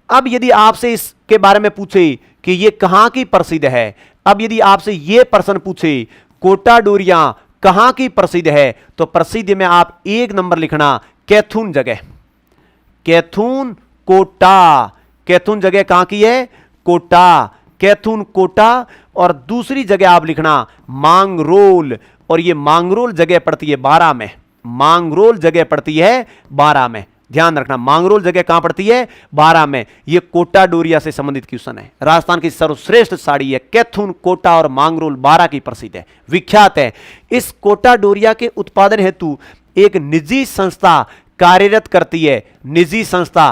अब यदि आपसे इसके बारे में पूछे कि यह कहां की प्रसिद्ध है, अब यदि आपसे यह प्रश्न पूछे कोटा डोरिया कहां की प्रसिद्ध है, तो प्रसिद्ध में आप 1 नंबर लिखना कैथून जगह, कैथून कोटा, कैथून जगह कहां की है, कोटा, कैथून कोटा। और दूसरी जगह आप लिखना मांगरोल, और यह मांगरोल जगह पड़ती है 12 में, मांगरोल जगह पड़ती है 12 में, ध्यान रखना मांगरोल जगह कहां पड़ती है, 12 में। यह कोटा डोरिया से संबंधित क्वेश्चन है। राजस्थान की सर्वश्रेष्ठ साड़ी है कैथून, कोटा और मांगरोल 12 की प्रसिद्ध है, विख्यात है। इस कोटा डोरिया के उत्पादन हेतु एक निजी संस्था कार्यरत करती है, निजी संस्था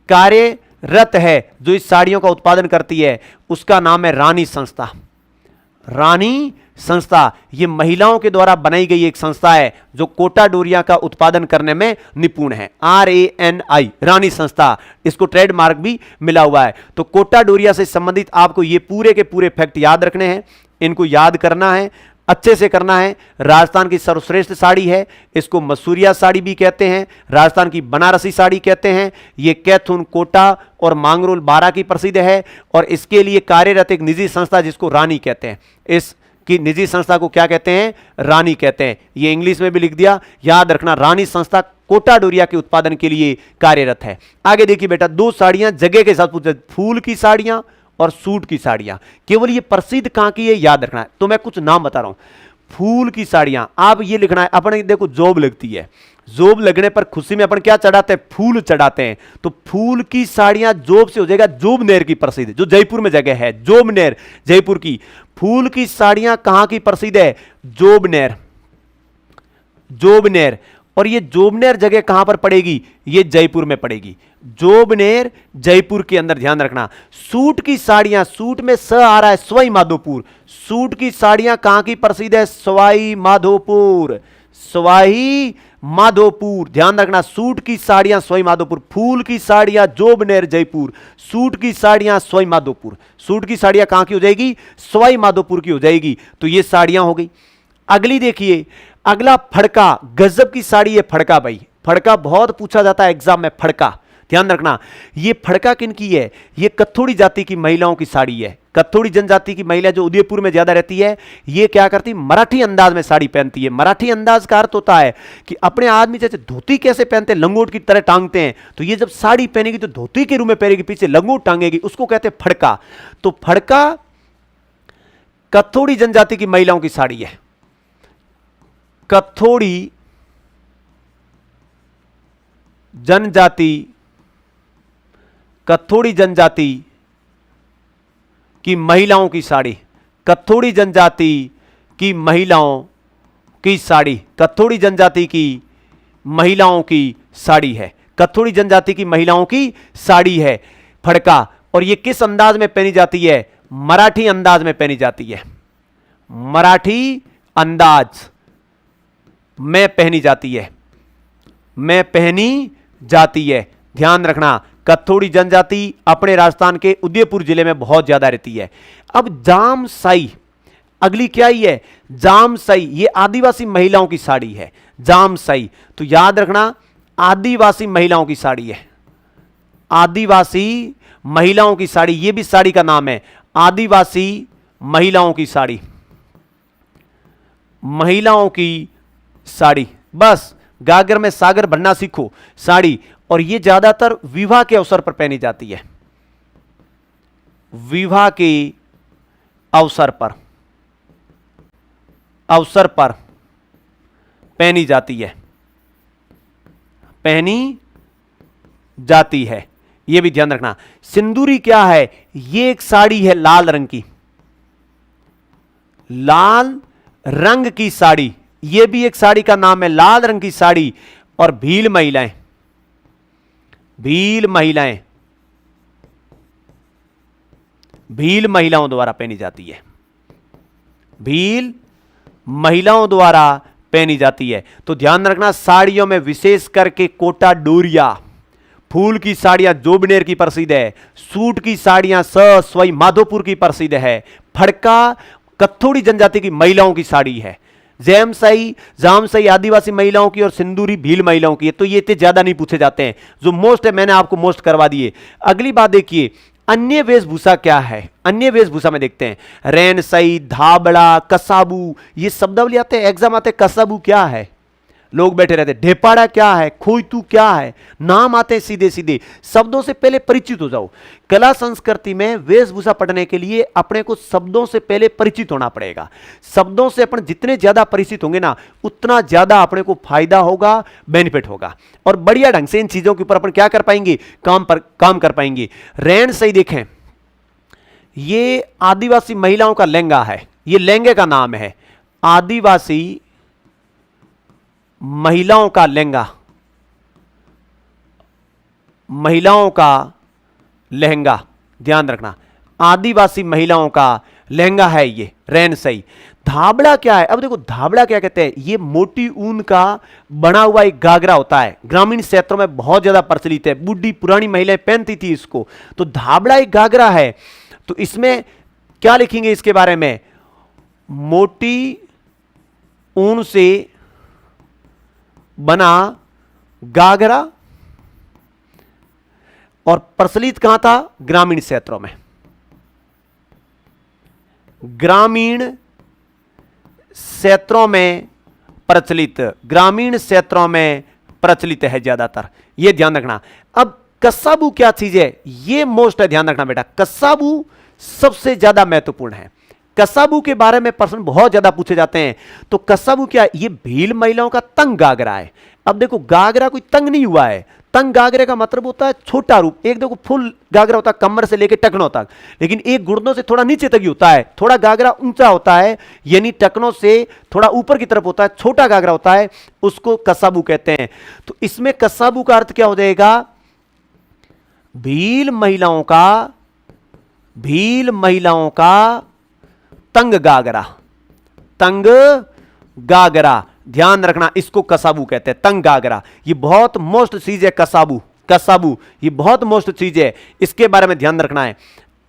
कार्यरत है जो इस साड़ियों का उत्पादन करती है, उसका नाम है रानी संस्था, रानी संस्था। यह महिलाओं के द्वारा बनाई गई एक संस्था है जो कोटा डोरिया का उत्पादन करने में निपुण है, RANI, रानी संस्था। इसको ट्रेडमार्क भी मिला हुआ है। तो कोटा डोरिया से संबंधित आपको ये पूरे के पूरे फैक्ट याद रखने हैं, इनको याद करना है, अच्छे से करना है। राजस्थान की सर्वश्रेष्ठ साड़ी है, इसको मसूरिया साड़ी भी कहते हैं, राजस्थान की बनारसी साड़ी कहते हैं। ये कैथून, कोटा और मांगरोल 12 की प्रसिद्ध है, और इसके लिए कार्यरत एक निजी संस्था जिसको रानी कहते हैं, इस कि निजी संस्था को क्या कहते हैं, रानी कहते हैं। ये इंग्लिश में भी लिख दिया, याद रखना रानी संस्था कोटा डोरिया के उत्पादन के लिए कार्यरत है। आगे देखिए बेटा, 2 साड़ियां जगह के साथ पूछे, फूल की साड़ियां और सूट की साड़ियां, केवल ये प्रसिद्ध कहां की है याद रखना है। तो मैं कुछ नाम बता रहा हूं। फूल की साड़ियां, आप ये लिखना है, अपने देखो जोब लगती है, जोब लगने पर खुशी में अपन क्या चढ़ाते हैं, फूल चढ़ाते हैं। तो फूल की साड़ियां जोब से हो जाएगा जोबनेर की प्रसिद्ध, जो जयपुर में जगह है, जोबनेर जयपुर की। फूल की साड़ियां कहां की प्रसिद्ध है, जोबनेर, जोबनेर। और ये जोबनेर जगह कहां पर पड़ेगी, ये जयपुर में पड़ेगी, जोबनेर जयपुर के अंदर, ध्यान रखना। सूट की साड़ियां, सूट में स आ रहा है, सवाई माधोपुर। सूट की साड़ियां कहां की प्रसिद्ध है, सवाई माधोपुर, सवाई माधोपुर, ध्यान रखना। सूट की साड़ियां सवाई माधोपुर, फूल की साड़ियां जोबनेर जयपुर, सूट की साड़ियां सवाई माधोपुर। सूट की साड़ियां कहां की हो जाएगी, सवाई माधोपुर की हो जाएगी। तो ये साड़ियां हो गई। अगली देखिए, अगला फड़का, गजब की साड़ी है फड़का भाई, फड़का बहुत पूछा जाता है एग्जाम में, फड़का ध्यान रखना। ये फड़का किन की है, ये कत्थोड़ी जाति की महिलाओं की साड़ी है। कत्थोड़ी जनजाति की महिला जो उदयपुर में ज्यादा रहती है, ये क्या करती, मराठी अंदाज में साड़ी पहनती है। मराठी अंदाज का अर्थ होता है कि अपने आदमी जैसे धोती कैसे पहनते हैं, लंगोट की तरह टांगते हैं, तो ये जब साड़ी पहनेगी तो धोती के रूप में पहनेगी, पीछे लंगोट टांगेगी, उसको कहते हैं फड़का। तो फड़का कत्थोड़ी जनजाति की महिलाओं की साड़ी है। कत्थोड़ी जनजाति, कत्थोड़ी जनजाति की महिलाओं की साड़ी, कत्थोड़ी जनजाति की महिलाओं की साड़ी, कत्थोड़ी जनजाति की महिलाओं की साड़ी है, कत्थोड़ी जनजाति की महिलाओं की साड़ी है फड़का। और यह किस अंदाज में पहनी जाती है, मराठी अंदाज में पहनी जाती है, मराठी अंदाज में पहनी जाती है, में पहनी जाती है, ध्यान रखना। कत्थोड़ी जनजाति अपने राजस्थान के उदयपुर जिले में बहुत ज्यादा रहती है। अब जामसाई, अगली क्या ही है, जामसाई, ये आदिवासी महिलाओं की साड़ी है, जामसाई। तो याद रखना आदिवासी महिलाओं की साड़ी है, आदिवासी महिलाओं की साड़ी, ये भी साड़ी का नाम है, आदिवासी महिलाओं की साड़ी, महिलाओं की साड़ी। बस गागर में सागर भरना सीखो, साड़ी। और ये ज्यादातर विवाह के अवसर पर पहनी जाती है, विवाह के अवसर पर, अवसर पर पहनी जाती है, पहनी जाती है, यह भी ध्यान रखना। सिंदूरी क्या है, यह एक साड़ी है लाल रंग की, लाल रंग की साड़ी, यह भी एक साड़ी का नाम है, लाल रंग की साड़ी। और भील महिलाएं, भील महिलाएं, भील महिलाओं द्वारा पहनी जाती है, भील महिलाओं द्वारा पहनी जाती है। तो ध्यान रखना साड़ियों में विशेष करके कोटा डोरिया, फूल की साड़ियां जोबनेर की प्रसिद्ध है, सूट की साड़ियां सवाई माधोपुर की प्रसिद्ध है, फड़का कत्थोड़ी जनजाति की महिलाओं की साड़ी है। जैमसाई, जामसाई आदिवासी महिलाओं की और सिंदूरी भील महिलाओं की है। तो ये इतने ज्यादा नहीं पूछे जाते हैं, जो मोस्ट है मैंने आपको मोस्ट करवा दिए। अगली बात देखिए, अन्य वेशभूषा क्या है। अन्य वेशभूषा में देखते हैं, रैनसाई, धाबड़ा, कसाबू, ये शब्दावली आते हैं, एग्जाम आते हैं। कसाबू क्या है, लोग बैठे रहते हैं। ढेपाड़ा क्या है, खोइतू क्या है, नाम आते हैं सीधे सीधे। शब्दों से पहले परिचित हो जाओ। कला संस्कृति में वेशभूषा पढ़ने के लिए अपने को शब्दों से पहले परिचित होना पड़ेगा। शब्दों से अपन जितने ज्यादा परिचित होंगे ना, उतना ज्यादा अपने को फायदा होगा, बेनिफिट होगा, और बढ़िया ढंग से इन चीजों के ऊपर अपन क्या कर पाएंगे, काम कर पाएंगे। रैन सही देखें, ये आदिवासी महिलाओं का लहंगा है, ये लहंगे का नाम है, आदिवासी महिलाओं का लहंगा, महिलाओं का लहंगा, ध्यान रखना, आदिवासी महिलाओं का लहंगा है ये रैन सही। धाबड़ा क्या है, अब देखो धाबड़ा क्या कहते हैं, ये मोटी ऊन का बना हुआ एक घाघरा होता है, ग्रामीण क्षेत्रों में बहुत ज्यादा प्रचलित है, बूढ़ी पुरानी महिलाएं पहनती थी इसको। तो धाबड़ा एक घाघरा है। तो इसमें क्या लिखेंगे इसके बारे में, मोटी ऊन से बना घाघरा, और प्रचलित कहां था, ग्रामीण क्षेत्रों में। ग्रामीण क्षेत्रों में प्रचलित, ग्रामीण क्षेत्रों में प्रचलित है ज्यादातर, यह ध्यान रखना। अब कसाबू क्या चीज है, यह मोस्ट है, ध्यान रखना बेटा। कसाबू सबसे ज्यादा महत्वपूर्ण है। कसाबू के बारे में प्रश्न बहुत ज्यादा पूछे जाते हैं। तो कसाबू क्या है, ये भील महिलाओं का तंग घाघरा है। अब देखो घाघरा कोई तंग नहीं हुआ है, तंग घाघरे का मतलब होता है छोटा रूप। एक देखो फुल घाघरा होता है कमर से लेकर टखनों तक, लेकिन एक घुटनों से थोड़ा नीचे तक ही होता है। थोड़ा घाघरा ऊंचा होता है, यानी टखनों से थोड़ा ऊपर की तरफ होता है, छोटा घाघरा होता है, उसको कसाबू कहते हैं। तो इसमें कसाबू का अर्थ क्या हो जाएगा, भील महिलाओं का तंग घाघरा, तंग घाघरा, ध्यान रखना, इसको कसाबू कहते हैं, तंग घाघरा। ये बहुत मोस्ट चीज है, कसाबू ये बहुत मोस्ट चीज है, इसके बारे में ध्यान रखना है।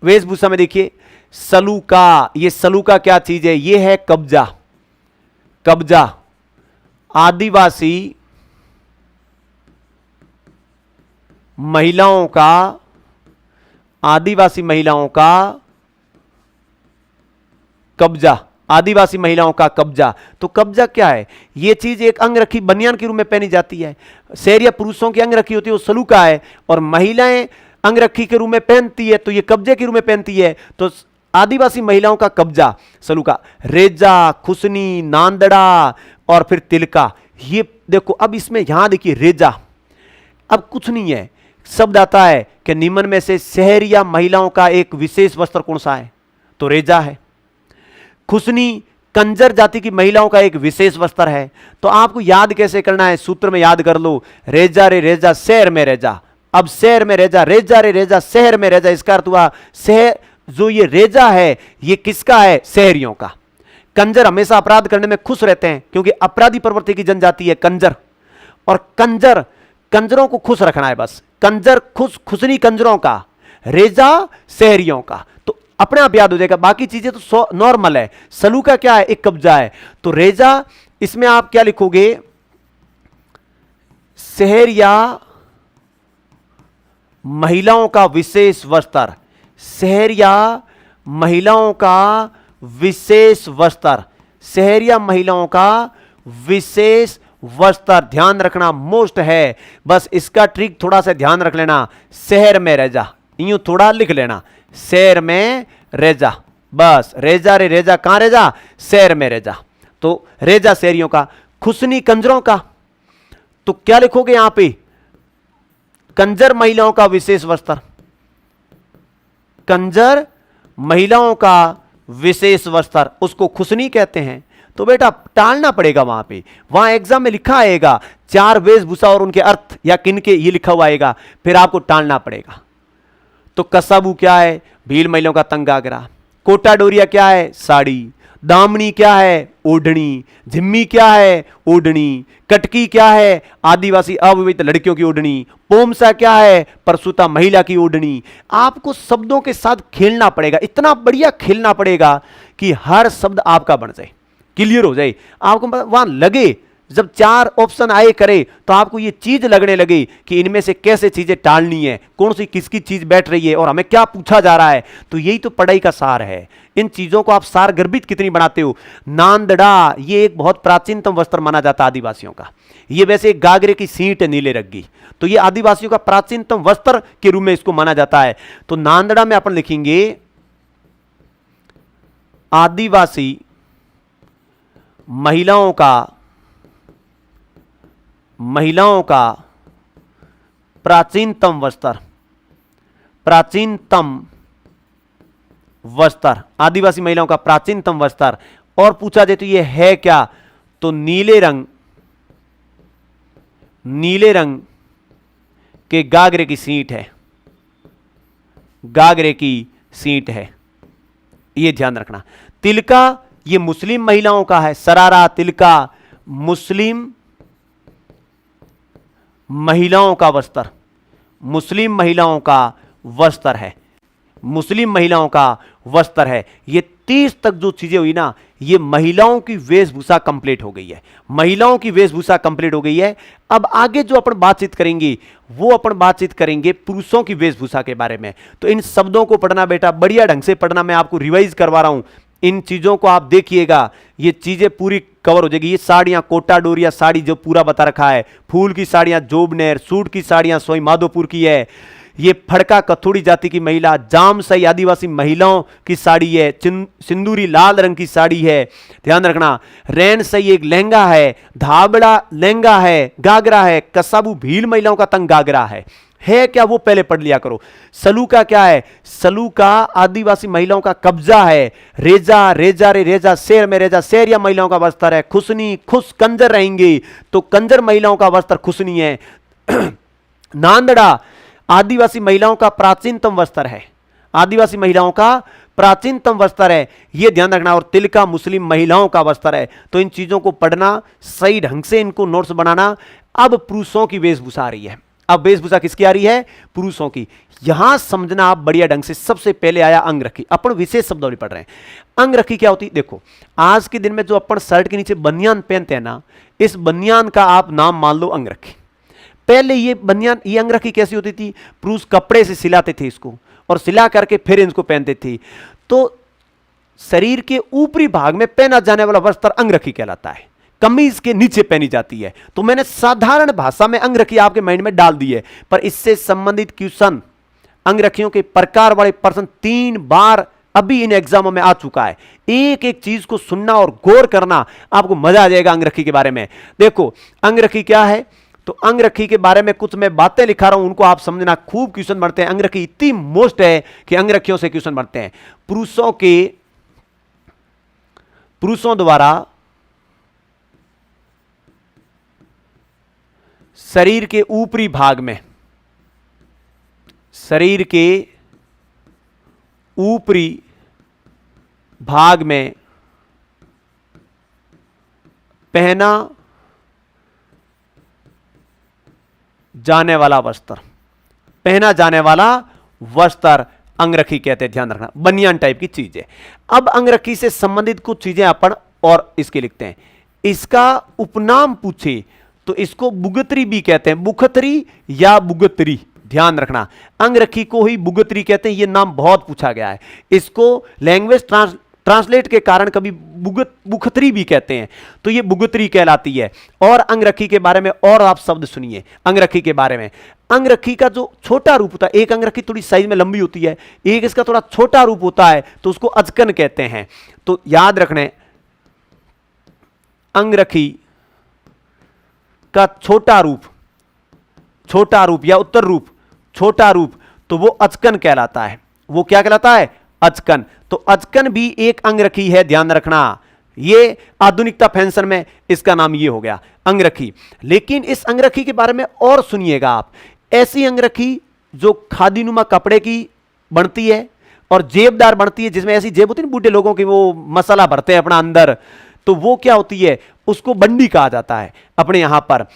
वेशभूषा में देखिए, सलूका, ये सलूका क्या चीज है, ये है कब्जा, आदिवासी महिलाओं का कब्जा, आदिवासी महिलाओं का कब्जा। तो कब्जा क्या है, यह चीज एक अंगरखी बनियान के रूप में पहनी जाती है। शहर या पुरुषों की अंगरखी होती है, वो सलूका है, और महिलाएं अंगरखी के रूप में पहनती है, तो ये कब्जे के रूप में पहनती है। तो आदिवासी महिलाओं का कब्जा, सलूका। रेजा, खुसनी, नांदड़ा और फिर तिलका, ये देखो। अब इसमें यहां देखिए रेजा, अब कुछ नहीं है, शब्द आता है कि निम्न में से शहर या महिलाओं का एक विशेष वस्त्र कौन सा है, तो रेजा है। खुसनी कंजर जाति की महिलाओं का एक विशेष वस्त्र है। तो आपको याद कैसे करना है, सूत्र में याद कर लो, रेजा रे रेजा शहर में रेजा। अब शहर में रेजा, रेजा रे रेजा शहर में रेजा, इसका अर्थ हुआ शहर, जो ये रेजा है ये किसका है, शहरियों का। कंजर हमेशा अपराध करने में खुश रहते हैं, क्योंकि अपराधी प्रवृत्ति की जनजाति है कंजर, और कंजरों को खुश रखना है बस। कंजर खुसनी कंजरों का, रेजा शहरियों का, तो अपने आप याद हो जाएगा। बाकी चीजें तो नॉर्मल है। सलूका क्या है, एक कब्जा है। तो रेजा, इसमें आप क्या लिखोगे, शहर या महिलाओं का विशेष वस्त्र, शहर या महिलाओं का विशेष वस्त्र, शहर या महिलाओं का विशेष वस्त्र, ध्यान रखना मोस्ट है। बस इसका ट्रिक थोड़ा सा ध्यान रख लेना, शहर में रेजा, यूं थोड़ा लिख लेना, शहर में रेजा, बस। रेजा रे रेजा, कहां रेजा, शहर में रेजा। तो रेजा शहरियों का, खुसनी कंजरों का, तो क्या लिखोगे यहां पे, कंजर महिलाओं का विशेष वस्त्र, कंजर महिलाओं का विशेष वस्त्र, उसको खुसनी कहते हैं। तो बेटा टालना पड़ेगा वहां पे, वहां एग्जाम में लिखा आएगा 4 वेशभूषा और उनके अर्थ या किनके, ये लिखा हुआ आएगा, फिर आपको टालना पड़ेगा। तो कसाबू क्या है, भील महिलाओं का तंग घाघरा। कोटा डोरिया क्या है, साड़ी। दामनी क्या है, ओढ़नी। झिम्मी क्या है, ओढ़नी। कटकी क्या है, आदिवासी अविवाहित लड़कियों की ओढ़नी। पोमसा क्या है, प्रसूता महिला की ओढ़नी। आपको शब्दों के साथ खेलना पड़ेगा, इतना बढ़िया खेलना पड़ेगा कि हर शब्द आपका बन जाए, क्लियर हो जाए, आपको वहां लगे, जब 4 ऑप्शन आए करे तो आपको ये चीज लगने लगे कि इनमें से कैसे चीजें टालनी है, कौन सी किसकी चीज बैठ रही है और हमें क्या पूछा जा रहा है। तो यही तो पढ़ाई का सार है। इन चीजों को आप सार गर्भित कितनी बनाते हो। नांदड़ा ये एक बहुत प्राचीनतम वस्त्र माना जाता है आदिवासियों का। ये वैसे एक गागरे की सीट है नीले रंग की, तो ये आदिवासियों का प्राचीनतम वस्त्र के रूप में इसको माना जाता है। तो नांदड़ा में अपन लिखेंगे आदिवासी महिलाओं का प्राचीनतम वस्त्र, आदिवासी महिलाओं का प्राचीनतम वस्त्र। और पूछा जाए तो यह है क्या, तो नीले रंग के गागरे की सीट है, गागरे की सीट है, यह ध्यान रखना। तिलका ये मुस्लिम महिलाओं का है, सरारा तिलका मुस्लिम महिलाओं का वस्त्र, मुस्लिम महिलाओं का वस्त्र है, मुस्लिम महिलाओं का वस्त्र है। ये 30 तक जो चीजें हुई ना, ये महिलाओं की वेशभूषा कंप्लीट हो गई है, महिलाओं की वेशभूषा कंप्लीट हो गई है। अब आगे जो अपन बातचीत करेंगे वो अपन बातचीत करेंगे पुरुषों की वेशभूषा के बारे में। तो इन शब्दों को पढ़ना बेटा, बढ़िया ढंग से पढ़ना, मैं आपको रिवाइज करवा रहा हूं। इन चीजों को आप देखिएगा, ये चीजें पूरी कवर हो जाएगी। ये साड़ियां कोटा डोरिया साड़ी जो पूरा बता रखा है, फूल की साड़ियां जोबनेर, सूट की साड़ियां सोई माधोपुर की है, ये फड़का कथोड़ी जाति की महिला, जाम सही आदिवासी महिलाओं की साड़ी है, सिंदूरी लाल रंग की साड़ी है, ध्यान रखना। रैन सही एक लहंगा है, धाबड़ा लहंगा है, गागरा है, कसाबू भील महिलाओं का तंग गागरा है क्या वो पहले पढ़ लिया करो। सलूका क्या है, सलूका आदिवासी महिलाओं का कब्जा है। रेजा रेजा रे रेजा शेर में रेजा शेरिया महिलाओं का वस्त्र है। खुसनी खुश कंजर रहेंगे, तो कंजर महिलाओं का वस्त्र खुसनी है। नांदड़ा आदिवासी महिलाओं का प्राचीनतम वस्त्र है, आदिवासी महिलाओं का प्राचीनतम वस्त्र है, यह ध्यान रखना। और तिलका मुस्लिम महिलाओं का वस्त्र है। तो इन चीजों को पढ़ना, सही ढंग से इनको नोट्स बनाना। अब पुरुषों की वेशभूषा आ रही है, अब वेशभूषा किसकी आ रही है, पुरुषों की। यहां समझना आप बढ़िया ढंग से। सबसे पहले आया अंगरखी, अपन विशेष शब्दावली पढ़ रहे हैं। अंगरखी क्या होती है, देखो आज के दिन में जो अपन शर्ट के नीचे बनियान पहनते हैं ना, इस बनियान का आप नाम मान लो अंगरखी। पहले ये बनियान, ये अंगरखी कैसी होती थी, पुरुष कपड़े से सिलाते थे इसको और सिला करके फिर इनको पहनते थे। तो शरीर के ऊपरी भाग में पहना जाने वाला वस्त्र अंगरखी कहलाता है, कमीज के नीचे पहनी जाती है। तो मैंने साधारण भाषा में अंगरखी आपके माइंड में डाल दी है, पर इससे संबंधित क्वेश्चन, अंगरखियों के प्रकार वाले प्रश्न 3 बार अभी इन एग्जामों में आ चुका है। एक एक चीज को सुनना और गौर करना, आपको मजा आ जाएगा अंगरखी के बारे में। देखो अंगरखी क्या है, तो अंगरखी के बारे में कुछ मैं बातें लिखा रहा हूं, उनको आप समझना। खूब क्वेश्चन बनते हैं, अंगरखी इतनी मोस्ट है कि अंगरखियों से क्वेश्चन बनते हैं। पुरुषों द्वारा शरीर के ऊपरी भाग में, शरीर के ऊपरी भाग में पहना जाने वाला वस्त्र, पहना जाने वाला वस्त्र अंगरखी कहते हैं। ध्यान रखना, बनियान टाइप की चीज है। अब अंगरखी से संबंधित कुछ चीजें अपन और इसके लिखते हैं। इसका उपनाम पूछे तो इसको बुगतरी भी कहते हैं, बुखतरी या बुगतरी, ध्यान रखना। अंगरखी को ही बुगतरी कहते हैं, यह नाम बहुत पूछा गया है। इसको लैंग्वेज ट्रांसलेट के कारण कभी बुखतरी भी कहते हैं, तो ये बुगतरी कहलाती है। और अंगरखी के बारे में और आप शब्द सुनिए अंगरखी के बारे में। अंगरखी का जो छोटा रूप होता है, एक अंगरखी थोड़ी साइज में लंबी होती है, एक इसका थोड़ा छोटा रूप होता है, तो उसको अचकन कहते हैं। तो याद रखने, अंगरखी का छोटा रूप या उत्तर रूप, छोटा रूप, तो वो अचकन कहलाता है। वो क्या कहलाता है, अचकन। तो अचकन भी एक अंगरखी है, ध्यान रखना। ये आधुनिकता फैशन में इसका नाम ये हो गया अंगरखी। लेकिन इस अंगरखी के बारे में और सुनिएगा आप। ऐसी अंगरखी जो खादीनुमा कपड़े की बनती है और जेबदार बनती है, जिसमें ऐसी जेब होती है बूढ़े लोगों की, वो मसाला भरते हैं अपना अंदर, तो वो क्या होती है, उसको बंडी कहा जाता है अपने यहां पर।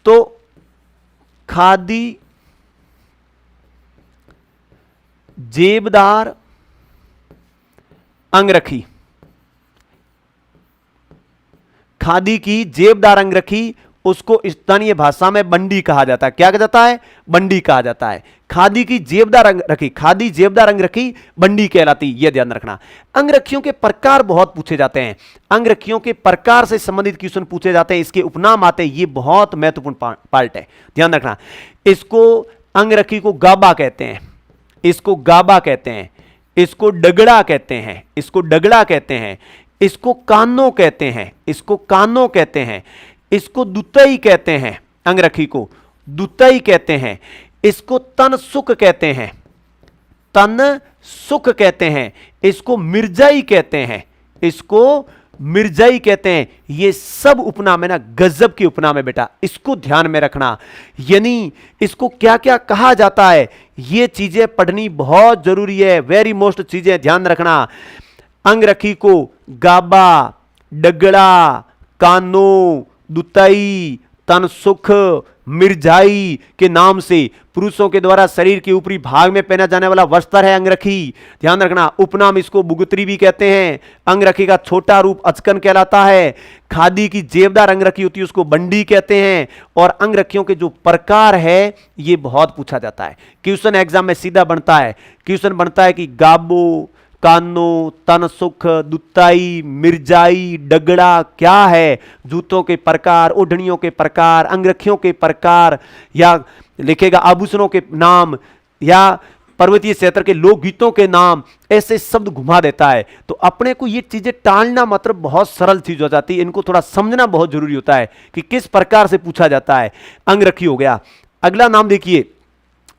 तो खादी जेबदार अंगरखी, खादी की जेबदार अंगरखी, उसको स्थानीय भाषा में बंडी कहा जाता है। क्या कहा जाता है? बंडी कहा जाता है। खादी की जेबदार अंगरखी, खादी जेबदार अंगरखी बंडी कहलाती, यह ध्यान रखना। अंगरखियों के प्रकार बहुत पूछे जाते हैं, अंगरखियों के प्रकार से संबंधित क्वेश्चन पूछे जाते हैं, इसके उपनाम आते हैं, ये बहुत महत्वपूर्ण पार्ट है, ध्यान रखना। इसको अंगरखी को गाबा कहते हैं, इसको गाबा कहते हैं, इसको डगड़ा कहते हैं, इसको डगड़ा कहते हैं, इसको कानो कहते हैं, इसको कानो कहते हैं, इसको दुतई कहते हैं, अंगरखी को दुतई कहते हैं, इसको तन सुख कहते हैं, तन सुख कहते हैं, इसको मिर्जाई कहते हैं, इसको मिर्जाई कहते हैं। ये सब उपनाम है ना, गजब के उपनाम है बेटा, इसको ध्यान में रखना। यानी इसको क्या क्या कहा जाता है, ये चीजें पढ़नी बहुत जरूरी है, वेरी मोस्ट चीजें ध्यान रखना। अंगरखी को गाबा, डगड़ा, कानो, दुतई, तनसुख, मिर्जाई के नाम से पुरुषों के द्वारा शरीर के ऊपरी भाग में पहना जाने वाला वस्त्र है अंगरखी, ध्यान रखना। उपनाम इसको बुगुत्री भी कहते हैं। अंगरखी का छोटा रूप अचकन कहलाता है। खादी की जेबदार अंगरखी होती है उसको बंडी कहते हैं। और अंगरखियों के जो प्रकार है ये बहुत पूछा जाता है, क्वेश्चन एग्जाम में सीधा बनता है। क्वेश्चन बनता है कि गाबो, कानो, तनसुख, दुताई, मिर्जाई, डगड़ा क्या है, जूतों के प्रकार, ओढ़नियों के प्रकार, अंगरखियों के प्रकार, या लिखेगा आभूषणों के नाम, या पर्वतीय क्षेत्र के लोकगीतों के नाम, ऐसे शब्द घुमा देता है। तो अपने को ये चीजें टालना मतलब बहुत सरल चीज हो जाती है, इनको थोड़ा समझना बहुत जरूरी होता है कि किस प्रकार से पूछा जाता है। अंगरखी हो गया। अगला नाम देखिए,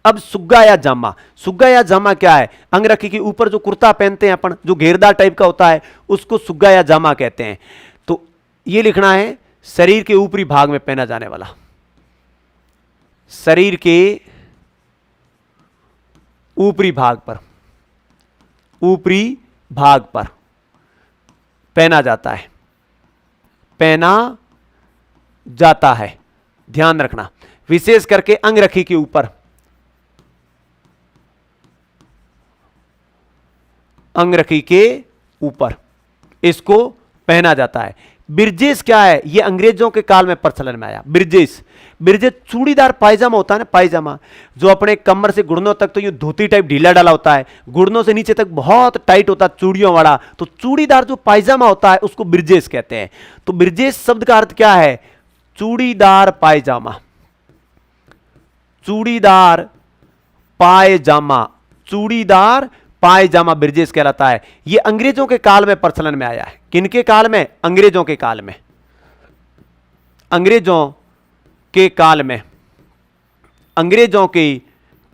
अब सुग्गा या जामा। सुग्गा या जामा क्या है? अंगरखी के ऊपर जो कुर्ता पहनते हैं अपन, जो घेरदार टाइप का होता है, उसको सुग्गा या जामा कहते हैं। तो ये लिखना है शरीर के ऊपरी भाग में पहना जाने वाला, शरीर के ऊपरी भाग पर, ऊपरी भाग पर पहना जाता है, पहना जाता है, ध्यान रखना। विशेष करके अंगरखी के ऊपर, अंगरखी के ऊपर इसको पहना जाता है। बिरजेश क्या है? यह अंग्रेजों के काल में प्रचलन में आया। बिरजेश, बिरजेश चूड़ीदार पायजामा होता है ना, पायजामा जो अपने कमर से घुटनों तक तो ये धोती टाइप ढीला डाला होता है, घुटनों से नीचे तक बहुत टाइट होता है चूड़ियों वाला, तो चूड़ीदार जो पायजामा होता है उसको बिरजेश कहते हैं। तो बिरजेश शब्द का अर्थ क्या है? चूड़ीदार पायजामा, चूड़ीदार पायजामा, चूड़ीदार पायजामा बिरजेश कहलाता है। यह अंग्रेजों के काल में प्रचलन में आया है। किनके काल में? अंग्रेजों के काल में, अंग्रेजों के काल में, अंग्रेजों के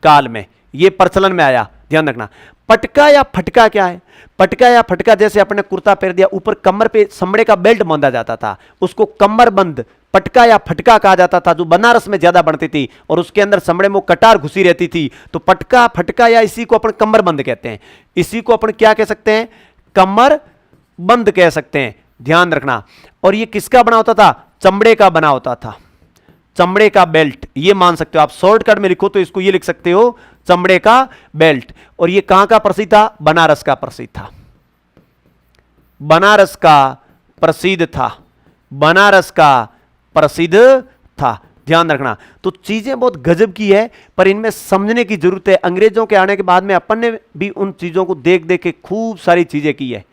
काल में यह प्रचलन में आया, ध्यान रखना। पटका या फटका क्या है? पटका या फटका जैसे अपने कुर्ता पहन दिया, ऊपर कमर पे चमड़े का बेल्ट बांधा जाता था, उसको कमरबंद पटका या फटका कहा जाता था, जो बनारस में ज्यादा बनती थी और उसके अंदर चमड़े में कटार घुसी रहती थी। तो पटका, फटका या इसी को अपन कमरबंद कहते हैं, इसी को अपन क्या कह सकते हैं? कमरबंद कह सकते हैं, ध्यान रखना। और ये किसका बना होता था? चमड़े का बना होता था, चमड़े का बेल्ट, ये मान सकते हो आप। शॉर्टकट में लिखो तो इसको ये लिख सकते हो, चमड़े का बेल्ट। और ये कहां का प्रसिद्ध था? बनारस का प्रसिद्ध था, बनारस का प्रसिद्ध था, बनारस का प्रसिद्ध था, ध्यान रखना। तो चीजें बहुत गजब की है, पर इनमें समझने की जरूरत है। अंग्रेजों के आने के बाद में अपन ने भी उन चीजों को देख देख के खूब सारी चीजें की है,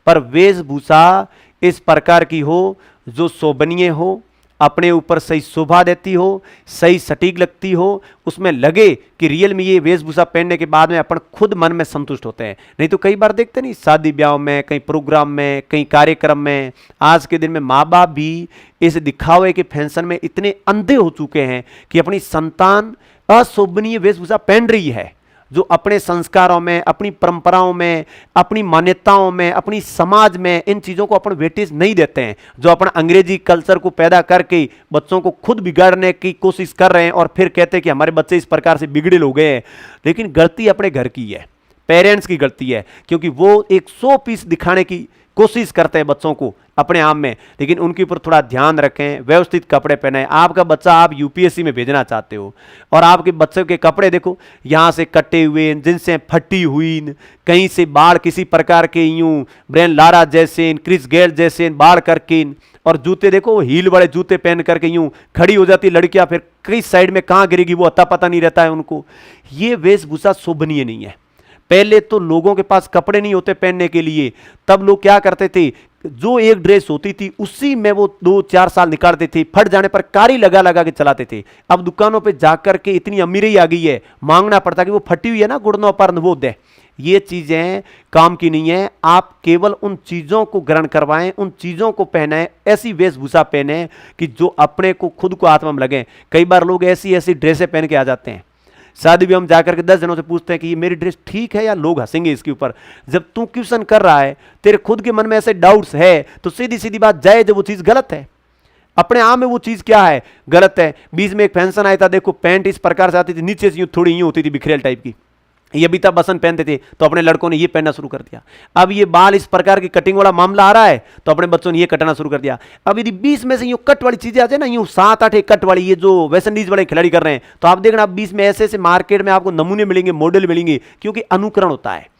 पर वेशभूषा इस प्रकार की हो जो शोभनीय हो, अपने ऊपर सही शोभा देती हो, सही सटीक लगती हो, उसमें लगे कि रियल में ये वेशभूषा पहनने के बाद में अपन खुद मन में संतुष्ट होते हैं। नहीं तो कई बार देखते नहीं, शादी ब्याह में, कहीं प्रोग्राम में, कहीं कार्यक्रम में, आज के दिन में माँ बाप भी इस दिखावे के फैशन में इतने अंधे हो चुके हैं कि अपनी संतान अशोभनीय वेशभूषा पहन रही है, जो अपने संस्कारों में, अपनी परंपराओं में, अपनी मान्यताओं में, अपनी समाज में इन चीज़ों को अपन वेटेज नहीं देते हैं, जो अपन अंग्रेजी कल्चर को पैदा करके बच्चों को खुद बिगाड़ने की कोशिश कर रहे हैं और फिर कहते हैं कि हमारे बच्चे इस प्रकार से बिगड़े हो गए हैं। लेकिन गलती अपने घर की है, पेरेंट्स की गलती है, क्योंकि वो एक 100 पीस दिखाने की कोशिश करते हैं बच्चों को अपने आप में, लेकिन उनके ऊपर थोड़ा ध्यान रखें, व्यवस्थित कपड़े पहने। आपका बच्चा आप यूपीएससी में भेजना चाहते हो और आपके बच्चे के कपड़े देखो, यहां से कटे हुए, जिनसे फटी हुई, कहीं से बाढ़ किसी प्रकार के, यूं ब्रेन लारा जैसे, क्रिस गेल जैसे बाढ़ करके, और जूते देखो हील वाले जूते पहन करके यूं खड़ी हो जाती लड़कियां, फिर किस साइड में कहां गिरेगी वो अता पता नहीं रहता है उनको। ये वेशभूषा शोभनीय नहीं है। पहले तो लोगों के पास कपड़े नहीं होते पहनने के लिए, तब लोग क्या करते थे, जो एक ड्रेस होती थी उसी में वो 2-4 साल निकालते थे, फट जाने पर कारी लगा लगा के चलाते थे। अब दुकानों पे जाकर के इतनी अमीरी आ गई है, मांगना पड़ता कि वो फटी हुई है ना घुटनों पर, वो दे। ये चीजें काम की नहीं है। आप केवल उन चीजों को ग्रहण करवाएं, उन चीजों को पहने, ऐसी वेशभूषा पहने कि जो अपने को खुद को आत्मा में लगे। कई बार लोग ऐसी ऐसी ड्रेसें पहन के आ जाते हैं, शादी भी हम जाकर के 10 जनों से पूछते हैं कि ये मेरी ड्रेस ठीक है या लोग हंसेंगे इसके ऊपर। जब तू क्वेश्चन कर रहा है, तेरे खुद के मन में ऐसे डाउट्स है, तो सीधी सीधी बात जाए जब वो चीज गलत है, अपने आप में वो चीज क्या है, गलत है। बीच में एक फैशन आया था, देखो पैंट इस प्रकार से आती थी, नीचे से यूं थोड़ी यूं होती थी बिखरेल टाइप की, ये अमिताभ बच्चन पहनते थे, तो अपने लड़कों ने ये पहनना शुरू कर दिया। अब ये बाल इस प्रकार की कटिंग वाला मामला आ रहा है, तो अपने बच्चों ने ये कटना शुरू कर दिया। अब यदि 20 में से यूं कट वाली चीजें आ जाए ना, यूं 7-8 एक कट वाली, ये जो वेस्ट इंडीज वाले खिलाड़ी कर रहे हैं, तो आप देखना 20 में ऐसे ऐसे मार्केट में आपको नमूने मिलेंगे, मॉडल मिलेंगे, क्योंकि अनुकरण होता है।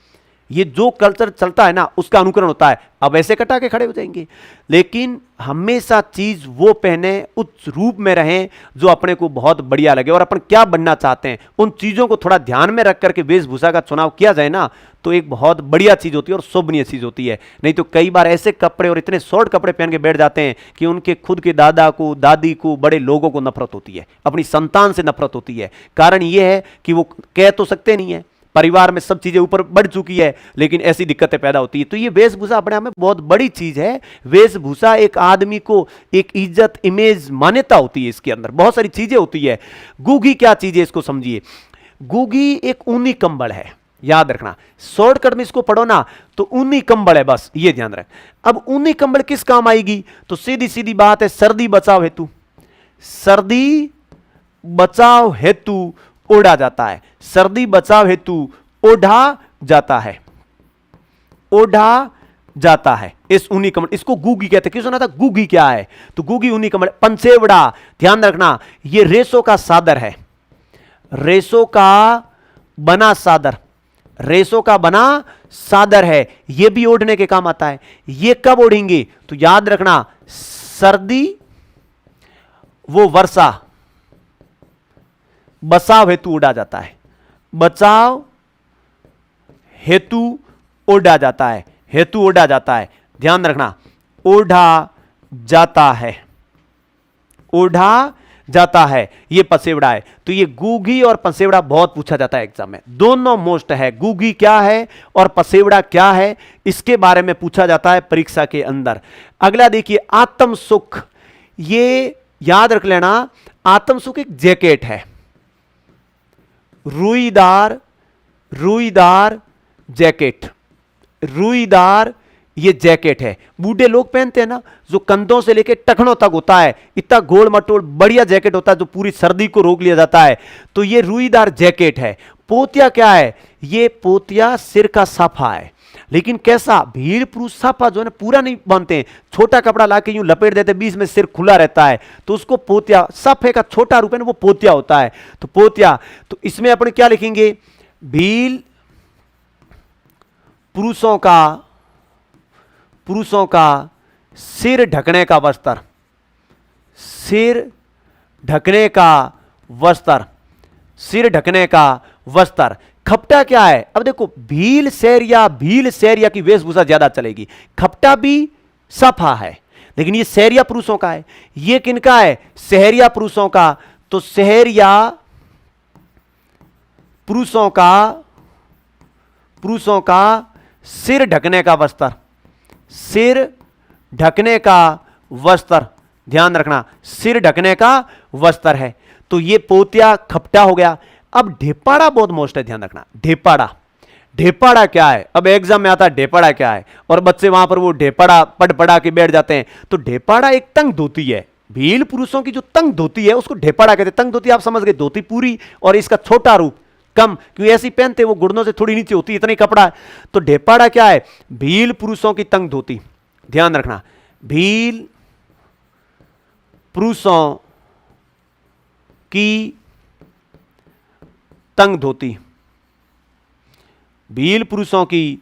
ये जो कल्चर चलता है ना, उसका अनुकरण होता है। अब ऐसे कटा के खड़े हो जाएंगे। लेकिन हमेशा चीज वो पहने, उस रूप में रहें जो अपने को बहुत बढ़िया लगे, और अपन क्या बनना चाहते हैं उन चीजों को थोड़ा ध्यान में रख करके वेशभूषा का चुनाव किया जाए ना, तो एक बहुत बढ़िया चीज होती है और शोभनीय चीज होती है। नहीं तो कई बार ऐसे कपड़े और इतने शॉर्ट कपड़े पहन के बैठ जाते हैं कि उनके खुद के दादा को, दादी को, बड़े लोगों को नफरत होती है, अपनी संतान से नफरत होती है। कारण यह है कि वो कह तो सकते नहीं है, परिवार में सब चीजें ऊपर बढ़ चुकी है, लेकिन ऐसी दिक्कतें पैदा होती है। तो ये वेशभूषा अपने आप में बहुत बड़ी चीज है। वेशभूषा एक आदमी को एक इज्जत, इमेज, मान्यता होती है, इसके अंदर बहुत सारी चीजें होती है। गूगी क्या चीज है इसको समझिए। गूगी एक ऊनी कंबल है, याद रखना। शॉर्टकट में इसको पढ़ो ना तो ऊनी कंबल है, बस ये ध्यान रख। अब ऊनी कंबल किस काम आएगी, तो सीधी सीधी बात है, सर्दी बचाव हेतु, सर्दी बचाव हेतु ओढ़ा जाता है। सर्दी बचाव हेतु ओढ़ा जाता है, ओढ़ा जाता है इस ऊनी कमल। इसको गूगी कहते हैं। क्यों सुना था गूगी क्या है, तो गूगी ऊनी कमल। पंसेवड़ा, ध्यान रखना, यह रेशों का सादर है, रेशों का बना सादर, रेशों का बना सादर है। यह भी ओढ़ने के काम आता है। यह कब ओढ़ेंगे, तो याद रखना, सर्दी वो वर्षा बचाव हेतु ओढ़ा जाता है, बचाव हेतु ओढ़ा जाता है, हेतु ओढ़ा जाता है। ध्यान रखना, ओढ़ा जाता है, ओढ़ा जाता है, ये पसेवड़ा है। तो ये गूगी और पसेवड़ा बहुत पूछा जाता है एग्जाम में, दोनों मोस्ट है। गूगी क्या है और पसेवड़ा क्या है, इसके बारे में पूछा जाता है परीक्षा के अंदर। अगला देखिए, आत्म सुख। ये याद रख लेना, आत्म सुख एक जैकेट है, रुईदार, रुईदार जैकेट, रुईदार ये जैकेट है। बूढ़े लोग पहनते हैं ना, जो कंधों से लेके टखनों तक होता है, इतना गोल मटोल बढ़िया जैकेट होता है जो पूरी सर्दी को रोक लिया जाता है। तो ये रुईदार जैकेट है। पोतिया क्या है, ये पोतिया सिर का साफा है, लेकिन कैसा, भीड़ पुरुष साफा जो है ना पूरा नहीं बांधते हैं, छोटा कपड़ा लाके यूं लपेट देते, बीच में सिर खुला रहता है, तो उसको पोतिया, साफे का छोटा रूप है ना, वो पोतिया होता है। तो पोतिया, तो इसमें अपन क्या लिखेंगे, भील पुरुषों का, पुरुषों का सिर ढकने का वस्त्र, सिर ढकने का वस्त्र, सिर ढकने का वस्त्र। खपटा क्या है, अब देखो, भील सैरिया, भील सैरिया की वेशभूषा ज्यादा चलेगी। खपटा भी सफा है, लेकिन ये सैरिया पुरुषों का है। ये किनका है, सहरिया पुरुषों का। तो सहरिया पुरुषों का, पुरुषों का सिर ढकने का वस्त्र, सिर ढकने का वस्त्र, ध्यान रखना, सिर ढकने का वस्त्र है। तो ये पोतिया खपटा हो गया। अब ढेपाड़ा बहुत मोस्ट है, ध्यान रखना, ढेपाड़ा। ढेपाड़ा क्या है, अब एग्जाम में आता है ढेपाड़ा क्या है, और बच्चे वहां पर वो ढेपाड़ा पढ़ पढ़ा के बैठ जाते हैं। तो ढेपाड़ा एक तंग धोती है, भील पुरुषों की जो तंग धोती है उसको ढेपाड़ा कहते हैं। तंग धोती आप समझ गए, धोती पूरी और इसका छोटा रूप, कम, क्योंकि ऐसी पहनते वो घुटनों से थोड़ी नीचे होती, इतनी कपड़ा है। तो ढेपाड़ा क्या है? भील पुरुषों की तंग धोती। ध्यान रखना, भील पुरुषों की तंग धोती, भील पुरुषों की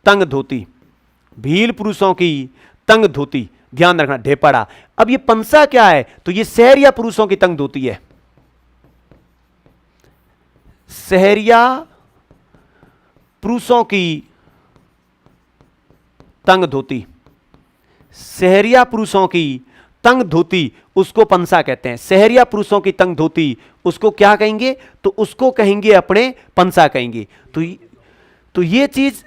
तंग धोती, भील पुरुषों की तंग धोती। ध्यान रखना, ढेपाड़ा। अब ये पंसा क्या है? तो ये सहरिया पुरुषों की तंग धोती है। सहरिया पुरुषों की तंग धोती, सहरिया पुरुषों की तंग धोती, उसको पंसा कहते हैं। सहरिया पुरुषों की तंग धोती, उसको क्या कहेंगे? तो उसको कहेंगे अपने पंसा कहेंगे। तो ये चीज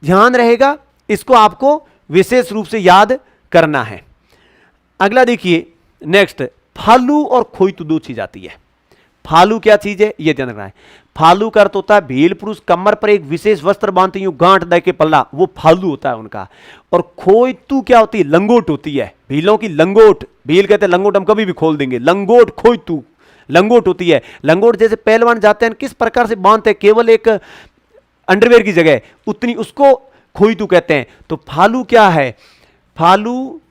ध्यान रहेगा, इसको आपको विशेष रूप से याद करना है। अगला देखिए, नेक्स्ट, फालू और खोइतू दो चीज आती है। फालू क्या चीज है? यह ध्यान रखना है। फालू का अर्थ होता है भील पुरुष कमर पर एक विशेष वस्त्र बांधते यूं गांठ दे के पल्ला, वो फालू होता है उनका। और खोइतू क्या होती है? लंगोट होती है, भीलों की लंगोट। भील कहते हैं लंगोट हम कभी भी खोल देंगे, लंगोट खोइतू लंगोट होती है। लंगोट जैसे पहलवान जाते हैं किस प्रकार से बांधते हैं, केवल एक अंडरवेयर की जगह उतनी, उसको खोइतू कहते हैं। तो फालू क्या है? फालू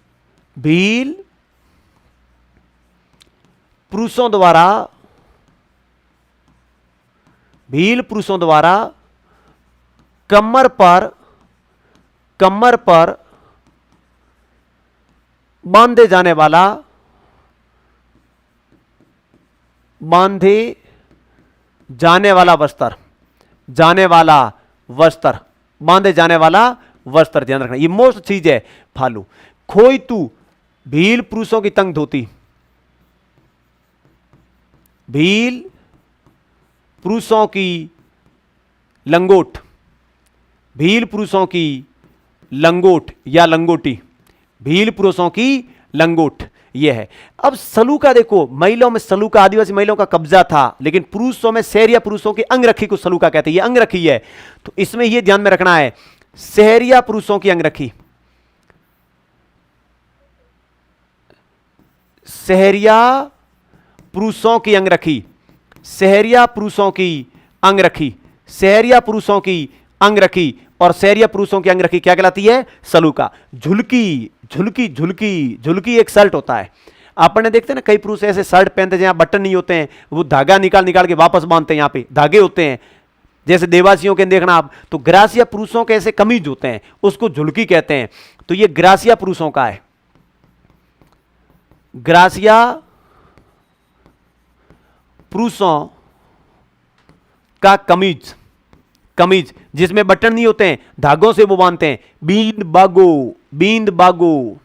भील पुरुषों द्वारा, भील पुरुषों द्वारा कमर पर बांधे जाने वाला, बांधे जाने वाला वस्त्र, जाने वाला वस्त्र, बांधे जाने वाला वस्त्र। ध्यान रखना, ये मोस्ट चीज है फालू। खोइतू भील पुरुषों की तंग धोती, भील पुरुषों की लंगोट, भील पुरुषों की लंगोट या लंगोटी, भील पुरुषों की लंगोट, यह है। अब सलूका देखो, महिलाओं में सलूका आदिवासी महिलाओं का कब्जा था, लेकिन पुरुषों में सहरिया पुरुषों की अंगरखी को सलूका कहते हैं। ये अंगरखी है, तो इसमें यह ध्यान में रखना है, सहरिया पुरुषों की अंगरखी, सहरिया पुरुषों की अंगरखी, सहरिया पुरुषों की अंगरखी, सहरिया पुरुषों की अंगरखी। और सहरिया पुरुषों की अंगरखी क्या कहलाती है? सलूका। झुलकी, झुलकी, झुलकी, झुलकी एक शर्ट होता है। आपने देखते हैं ना, कई पुरुष ऐसे शर्ट पहनते हैं जहां बटन नहीं होते हैं, वो धागा निकाल निकाल के वापस बांधते हैं, यहां पे धागे होते हैं, जैसे देवासियों के देखना आप। तो ग्रासिया पुरुषों के ऐसे कमीज होते हैं, उसको झुलकी कहते हैं। तो ये ग्रासिया पुरुषों का है, ग्रासिया पुरुषों का कमीज, कमीज जिसमें बटन नहीं होते हैं, धागों से वो बांधते हैं। बींद बागो, बींद बागो,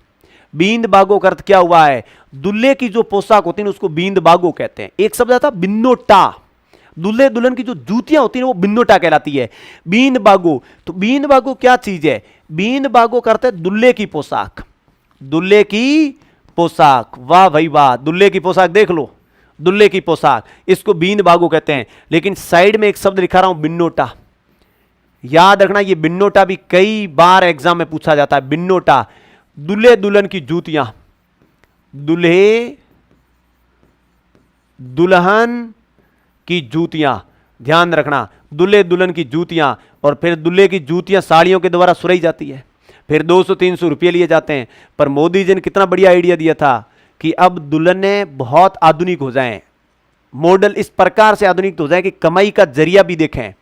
बींद बागो का अर्थ क्या हुआ है? दुल्हे की जो पोशाक होती है उसको बींद बागो कहते हैं। एक शब्द आता बिन्नोटा, दुल्हे दुल्हन की जो जूतियां होती हैं वो बिन्नोटा कहलाती है। बींद बागो, तो बींद बागो क्या चीज है? बींद बागो करते हैं दुल्हे की पोशाक, दुल्हे की पोशाक। वाह भाई वाह, दुल्हे की पोशाक देख लो, दुल्हे की पोशाक, इसको बींद बागो कहते हैं। लेकिन साइड में एक शब्द लिखा रहा हूं, बिन्नोटा। याद रखना, ये बिन्नोटा भी कई बार एग्जाम में पूछा जाता है। बिन्नोटा, दुल्हे दुल्हन की जूतियां, दुल्हे दुल्हन की जूतियां। ध्यान रखना, दुल्हे दुल्हन की जूतियां। और फिर दुल्हे की जूतियां साड़ियों के द्वारा सुराई जाती है, फिर 200-300 रुपये लिए जाते हैं। पर मोदी जी ने कितना बढ़िया आइडिया दिया था कि अब दुल्हने बहुत आधुनिक हो जाएं, मॉडल इस प्रकार से आधुनिक हो जाए कि कमाई का जरिया भी देखें।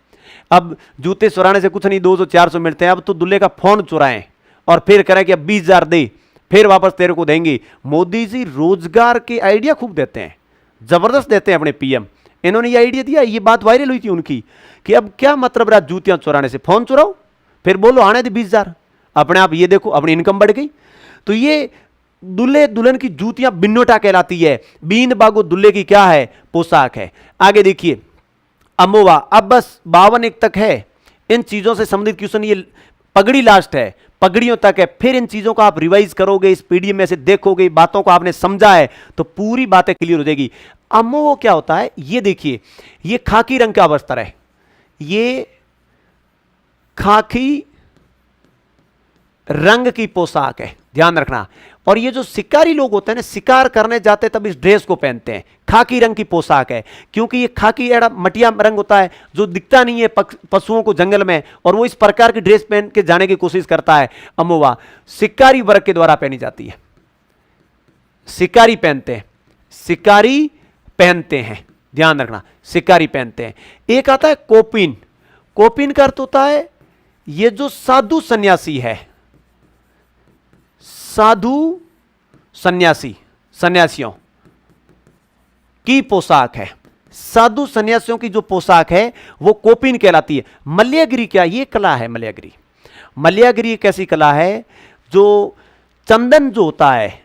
अब जूते चुराने से कुछ नहीं, 200-400 मिलते हैं, अब तो दुल्हे का फोन चुराएं और फिर करें कि अब 20,000 दे, फिर वापस तेरे को देंगे। मोदी जी रोजगार के आइडिया खूब देते हैं, जबरदस्त देते हैं अपने पीएम। इन्होंने ये आइडिया दिया, ये बात वायरल हुई थी उनकी कि अब क्या मतलब रहा जूतियां चुराने से, फोन चुराओ फिर बोलो आने दे 20,000, अपने आप ये देखो अपनी इनकम बढ़ गई। तो ये दुल्हे दुल्हन की जूतियां बिन्नोटा कहलाती है। बींद बागो दुल्हे की क्या है? पोशाक है। आगे देखिए, अमोवा, अब बस 52 तक है। इन चीजों से संबंधित क्वेश्चन, ये पगड़ी लास्ट है, पगड़ियों तक है। फिर इन चीजों को आप रिवाइज करोगे, इस पीडीएफ में से देखोगे, बातों को आपने समझा है तो पूरी बातें क्लियर हो जाएगी। अमोवा क्या होता है? ये देखिए, ये खाकी रंग का वस्त्र है, ये खाकी रंग की पोशाक है। ध्यान रखना। और ये जो शिकारी लोग होते हैं ना, शिकार करने जाते हैं तब इस ड्रेस को पहनते हैं। खाकी रंग की पोशाक है, क्योंकि ये खाकी एड़ा मटिया रंग होता है जो दिखता नहीं है पशुओं को जंगल में, और वो इस प्रकार की ड्रेस पहन के जाने की कोशिश करता है। अमोवा शिकारी वर्ग के द्वारा पहनी जाती है, शिकारी पहनते हैं, शिकारी पहनते हैं, ध्यान रखना, शिकारी पहनते हैं। एक आता है कोपिन। कोपिन का अर्थ होता है ये जो साधु सन्यासी है, साधु सन्यासी, सन्यासियों की पोशाक है। साधु सन्यासियों की जो पोशाक है वो कोपिन कहलाती है। मल्यगिरी क्या, ये कला है मल्यगिरी। मल्यगिरी एक ऐसी कला है जो चंदन जो होता है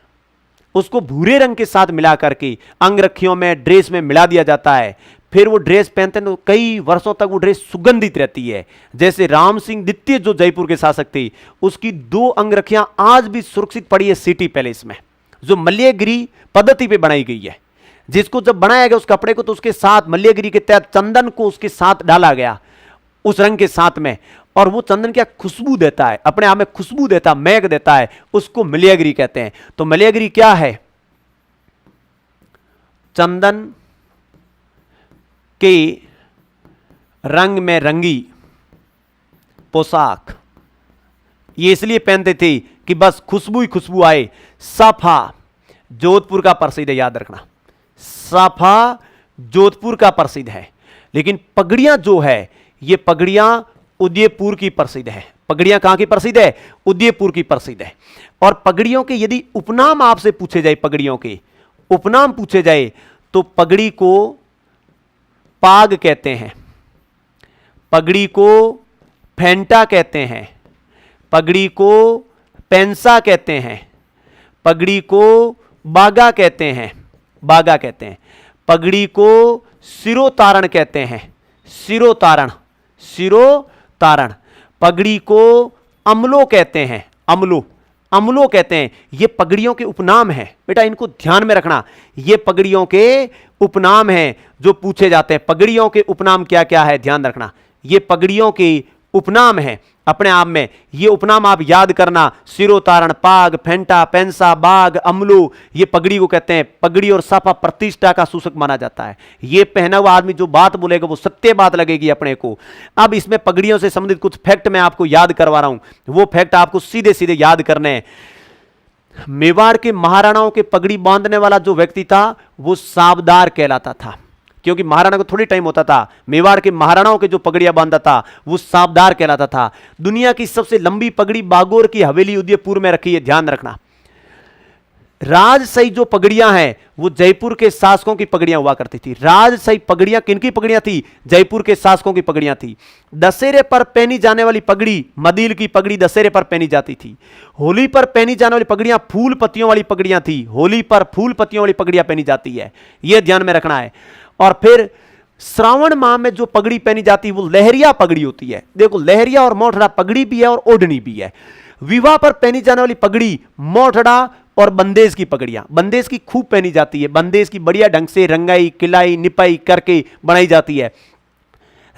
उसको भूरे रंग के साथ मिला करके अंगरखियों में, ड्रेस में मिला दिया जाता है। फिर वो ड्रेस पहनते हैं तो कई वर्षों तक वो ड्रेस सुगंधित रहती है। जैसे राम सिंह द्वितीय जो जयपुर के शासक थे, उसकी 2 अंगरखियां आज भी सुरक्षित पड़ी है सिटी पैलेस में, जो मल्यगिरी पद्धति पे बनाई गई है। जिसको जब बनाया गया उस कपड़े को, तो उसके साथ मल्यगिरी के तहत चंदन को उसके साथ डाला गया, उस रंग के साथ में, और वो चंदन क्या खुशबू देता है, अपने आप में खुशबू देता, महक देता है, उसको मल्यगिरी कहते हैं। तो मल्यगिरी क्या है? चंदन के रंग में रंगी पोशाक ये इसलिए पहनते थे कि बस खुशबू ही खुशबू आए। साफा जोधपुर का प्रसिद्ध है, याद रखना, साफा जोधपुर का प्रसिद्ध है। लेकिन पगड़ियां जो है, ये पगड़ियां उदयपुर की प्रसिद्ध है। पगड़ियां कहां की प्रसिद्ध है? उदयपुर की प्रसिद्ध है। और पगड़ियों के यदि उपनाम आपसे पूछे जाए, पगड़ियों के उपनाम पूछे जाए, तो पगड़ी को पाग कहते हैं, पगड़ी को फेंटा कहते हैं, पगड़ी को पेंसा कहते हैं, पगड़ी को बागा कहते हैं, बागा कहते हैं, पगड़ी को सिरोतारण कहते हैं, सिरोतारण, सिरोतारण, पगड़ी को अमलो कहते हैं, अमलो, अमलो कहते हैं। ये पगड़ियों के उपनाम हैं बेटा, इनको ध्यान में रखना। ये पगड़ियों के उपनाम हैं जो पूछे जाते हैं। पगड़ियों के उपनाम क्या क्या है, ध्यान रखना। ये पगड़ियों के उपनाम है अपने आप में, ये उपनाम आप याद करना। सिरोतारण, पाग, फेंटा, पेंसा, बाग, अमलू, ये पगड़ी को कहते हैं। पगड़ी और साफा प्रतिष्ठा का सूचक माना जाता है। ये पहना हुआ आदमी जो बात बोलेगा वो सत्य बात लगेगी अपने को। अब इसमें पगड़ियों से संबंधित कुछ फैक्ट मैं आपको याद करवा रहा हूं, वो फैक्ट आपको सीधे सीधे याद करने हैं। मेवाड़ के महाराणाओं के पगड़ी बांधने वाला जो व्यक्ति था वो साबदार कहलाता था, क्योंकि महाराणा को थोड़ी टाइम होता था। मेवाड़ के महाराणाओं के जो पगड़ियां बांधता था वो साबदार कहलाता था। दुनिया की सबसे लंबी पगड़ी बागोर की हवेली उदयपुर में रखी है, ध्यान रखना। राजशाही जो पगड़ियां हैं वो जयपुर के शासकों की पगड़ियां हुआ करती थी। राजशाही पगड़ियां किनकी पगड़ियां थी? जयपुर के शासकों की पगड़ियां थी। दशहरे पर पहनी जाने वाली पगड़ी, मदील की पगड़ी दशहरे पर पहनी जाती थी। होली पर पहनी जाने वाली पगड़ियां फूल पत्तियों वाली पगड़ियां थी। होली पर फूल पत्तियों वाली पगड़ियां पहनी जाती है, यह ध्यान में रखना है। और फिर श्रावण माह में जो पगड़ी पहनी जाती है वो लहरिया पगड़ी होती है। देखो, लहरिया और मोठड़ा पगड़ी भी है और ओढ़नी भी है। विवाह पर पहनी जाने वाली पगड़ी मोठड़ा और बंदेज की पगड़ियां, बंदेज की खूब पहनी जाती है। बंदेज की बढ़िया ढंग से रंगाई, किलाई, निपाई करके बनाई जाती है।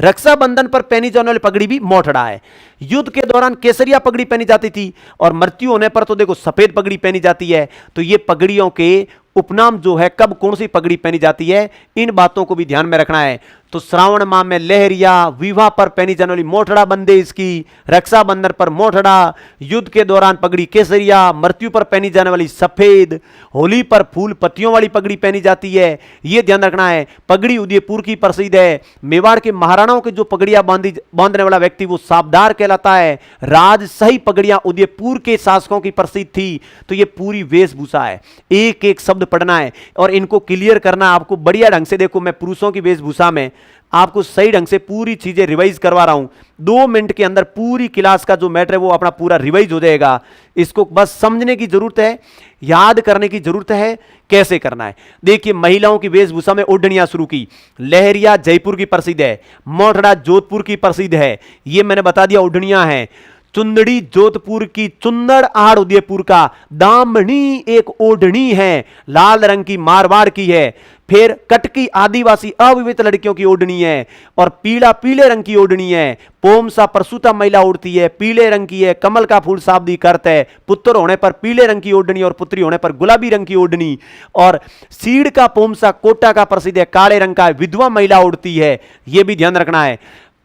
रक्षाबंधन पर पहनी जाने वाली पगड़ी भी मोठड़ा है। युद्ध के दौरान केसरिया पगड़ी पहनी जाती थी, और मृत्यु होने पर तो देखो सफेद पगड़ी पहनी जाती है। तो ये पगड़ियों के उपनाम जो है, कब कौन सी पगड़ी पहनी जाती है, इन बातों को भी ध्यान में रखना है। तो श्रावण माह में लहरिया, विवाह पर पहनी जाने वाली मोठड़ा बंदेज की, रक्षाबंधन पर मोठड़ा, युद्ध के दौरान पगड़ी केसरिया, मृत्यु पर पहनी जाने वाली सफेद, होली पर फूल पत्तियों वाली पगड़ी पहनी जाती है। यह ध्यान रखना है। पगड़ी उदयपुर की प्रसिद्ध है। मेवाड़ के महाराणाओं के जो पगड़ियां बांधने वाला व्यक्ति वो साबदार कहलाता है। राजशाही पगड़ियां उदयपुर के शासकों की प्रसिद्ध थी। तो ये पूरी वेशभूषा है, एक एक शब्द पढ़ना है और इनको क्लियर करना आपको बढ़िया ढंग से। देखो, मैं पुरुषों की वेशभूषा में आपको सही ढंग से पूरी चीजें रिवाइज करवा रहा हूं। 2 मिनट के अंदर पूरी क्लास का जो मैटर है वो अपना पूरा रिवाइज हो जाएगा। इसको बस समझने की जरूरत है, याद करने की जरूरत है, कैसे करना है। देखिए, महिलाओं की वेशभूषा में ओढ़नियां शुरू की। लहरिया जयपुर की प्रसिद्ध है, मोठड़ा जोधपुर की प्रसिद्ध है, ये मैंने बता दिया ओढ़नियां हैं। चुंदड़ी जोधपुर की, चुंदड़ आड़ उदयपुर का, दामनी एक ओढ़नी है लाल रंग की, मारवाड़ की है। फिर कटकी आदिवासी अविवाहित लड़कियों की ओढ़नी है, और पीला पीले रंग की ओढ़नी है। पोमसा प्रसूता महिला उड़ती है, पीले रंग की है, कमल का फूल शाब्दी करते है, पुत्र होने पर पीले रंग की ओढ़नी और पुत्री होने पर गुलाबी रंग की ओढ़नी। और सीड़ का पोमसा कोटा का प्रसिद्ध है, काले रंग का, विधवा महिला उड़ती है, यह भी ध्यान रखना है।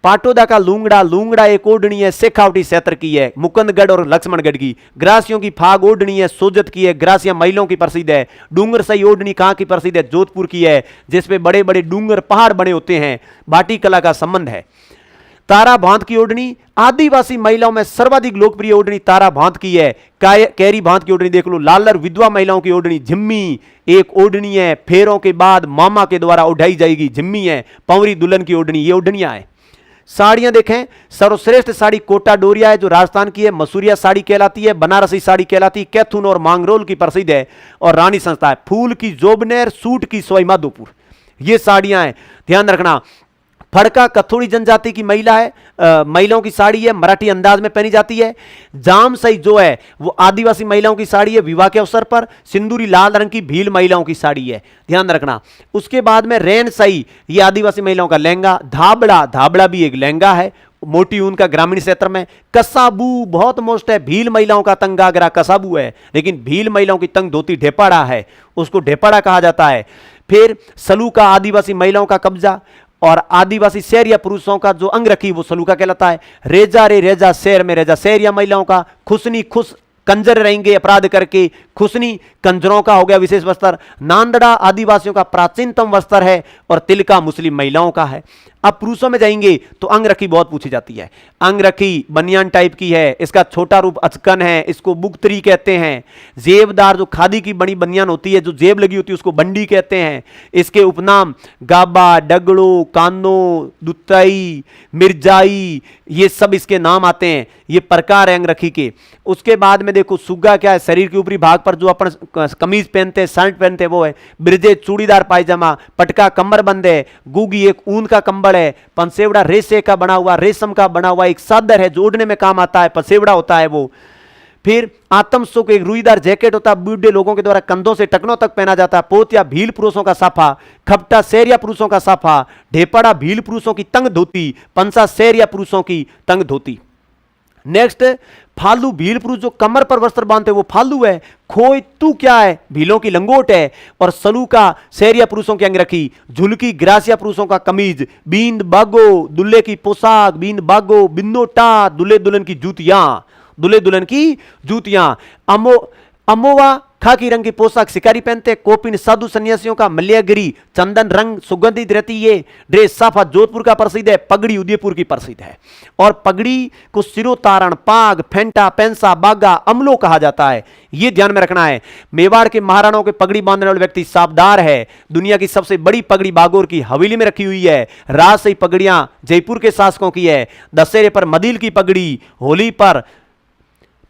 पाटोदा का लूंगड़ा, लूंगड़ा एक ओढ़नी है, शेखावटी क्षेत्र की है, मुकुंदगढ़ और लक्ष्मणगढ़ की। ग्रासियों की फाग ओढ़नी है, सोजत की है, ग्रासिया महिलाओं की प्रसिद्ध है। डूंगर सही ओढ़नी कहां की प्रसिद्ध है? जोधपुर की है, जिसपे बड़े बड़े डूंगर पहाड़ बने होते हैं, बाटी कला का संबंध है। तारा भांत की ओढ़नी, आदिवासी महिलाओं में सर्वाधिक लोकप्रिय ओढ़नी तारा भांत की है। कैरी भांत की ओढ़नी देख लो। लालर विधवा महिलाओं की ओढ़नी, झिम्मी एक ओढ़नी है, फेरों के बाद मामा के द्वारा उठाई जाएगी, झिम्मी है। पवरी दुल्हन की ओढ़नी, ये ओढ़नियां है। साड़ियां देखें, सर्वश्रेष्ठ साड़ी कोटा डोरिया है जो राजस्थान की है, मसूरिया साड़ी कहलाती है, बनारसी साड़ी कहलाती है, कैथुन और मांगरोल की प्रसिद्ध है, और रानी संस्था है। फूल की जोबनेर, सूट की सवाई माधोपुर, ये साड़ियां हैं, ध्यान रखना। फड़का कथोड़ी जनजाति की महिला है, महिलाओं की साड़ी है, मराठी अंदाज में पहनी जाती है। जाम सही जो है वो आदिवासी महिलाओं की साड़ी है, विवाह के अवसर पर। सिंदूरी लाल रंग की भील महिलाओं की साड़ी है, ध्यान रखना। उसके बाद में रैन सही, ये आदिवासी महिलाओं का लहंगा। धाबड़ा, धाबड़ा भी एक लहंगा है, मोटी ऊन का, ग्रामीण क्षेत्र में। कसाबू बहुत मोस्ट है, भील महिलाओं का तंगागरा कसाबू है, लेकिन भील महिलाओं की तंग धोती ढेपाड़ा है, उसको ढेपाड़ा कहा जाता है। फिर सलूका आदिवासी महिलाओं का कब्जा, और आदिवासी शहरिया पुरुषों का जो अंग रखी वो सलूका कहलाता है। रेजा रे रेजा, शहर में रेजा शहरिया महिलाओं का। खुशनी खुश, कंजर रहेंगे अपराध करके, खुशनी कंजरों का हो गया विशेष वस्त्र। नांदड़ा आदिवासियों का प्राचीनतम वस्त्र है, और तिलका मुस्लिम महिलाओं का है। अब पुरुषों में जाएंगे तो अंगरखी बहुत पूछी जाती है। अंगरखी बनियान टाइप की है, इसका छोटा रूप अचकन है, इसको बुगतरी कहते हैं। जेबदार जो खादी की बनी बनियान होती है, जो जेब लगी होती है, उसको बंडी कहते हैं। इसके उपनाम गाबा, डगड़ो, कानो, दुताई, मिर्जाई, ये सब इसके नाम आते हैं। ये प्रकार है अंगरखी के। उसके बाद में देखो सुग्गा क्या है, शरीर के ऊपरी भाग पर जो अपन कमीज पहनते हैं, शर्ट पहनते हैं, वो है। ब्रिजे चूड़ीदार पायजामा। पटका कमर बंद है। गुगी एक ऊन का कंबल है। पंसेवड़ा रेशे का बना हुआ, रेशम का बना हुआ एक चादर है जो ओढ़ने में काम आता है, पंसेवड़ा होता है वो। फिर आत्म सुख एक रुईदार जैकेट होता है, बूढ़े लोगों के द्वारा कंधों से टखनों तक पहना जाता है। पोत या भील पुरुषों का साफा। खपटा शहरिया पुरुषों का साफा। ढेपड़ा भील पुरुषों की तंग धोती। पंसा शहरिया पुरुषों की तंग धोती। नेक्स्ट फालू भील पुरुष जो कमर पर वस्त्र बांधते वो फालू है। खोई तू क्या है, भीलों की लंगोट है। और सलूका शहरिया पुरुषों की अंगरखी। झुलकी ग्रासिया पुरुषों का कमीज। बींद बागो दुल्हे की पोशाक। बींद बागो बिंदोटा दुल्हे दुल्हन की जूतियां। दुल्हे दुल्हन की जूतियां। अमोवा खाकी रंग की पोशाक शिकारी पहनते। कोपिन साधु सन्यासियों का। मल्यागिरी चंदन रंग सुगंधित रहती है। ड्रेस साफा जोधपुर का प्रसिद्ध है। पगड़ी उदयपुर की प्रसिद्ध है। और पगड़ी को सिरोतारण, पाग, फेंटा, पेंसा, बागा, अमलो कहा जाता है, यह ध्यान में रखना है। मेवाड़ के महाराणाओं के पगड़ी बांधने वाले व्यक्ति साबदार है। दुनिया की सबसे बड़ी पगड़ी बागोर की हवेली में रखी हुई है। राजशाही पगड़ियां जयपुर के शासकों की है। दशहरे पर मदिल की पगड़ी। होली पर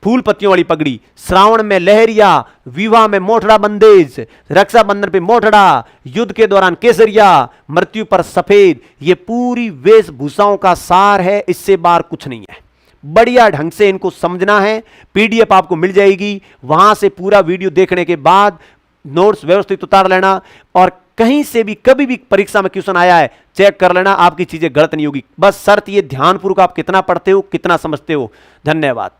फूल पत्तियों वाली पगड़ी। श्रावण में लहरिया। विवाह में मोठड़ा बंदेज। रक्षाबंधन पे मोठड़ा। युद्ध के दौरान केसरिया। मृत्यु पर सफेद। ये पूरी वेशभूषाओं का सार है, इससे बाहर कुछ नहीं है। बढ़िया ढंग से इनको समझना है। पीडीएफ आपको मिल जाएगी, वहां से पूरा वीडियो देखने के बाद नोट्स व्यवस्थित उतार लेना। और कहीं से भी कभी भी परीक्षा में क्वेश्चन आया है चेक कर लेना, आपकी चीजें गलत नहीं होगी। बस शर्त ये ध्यानपूर्वक आप कितना पढ़ते हो, कितना समझते हो। धन्यवाद।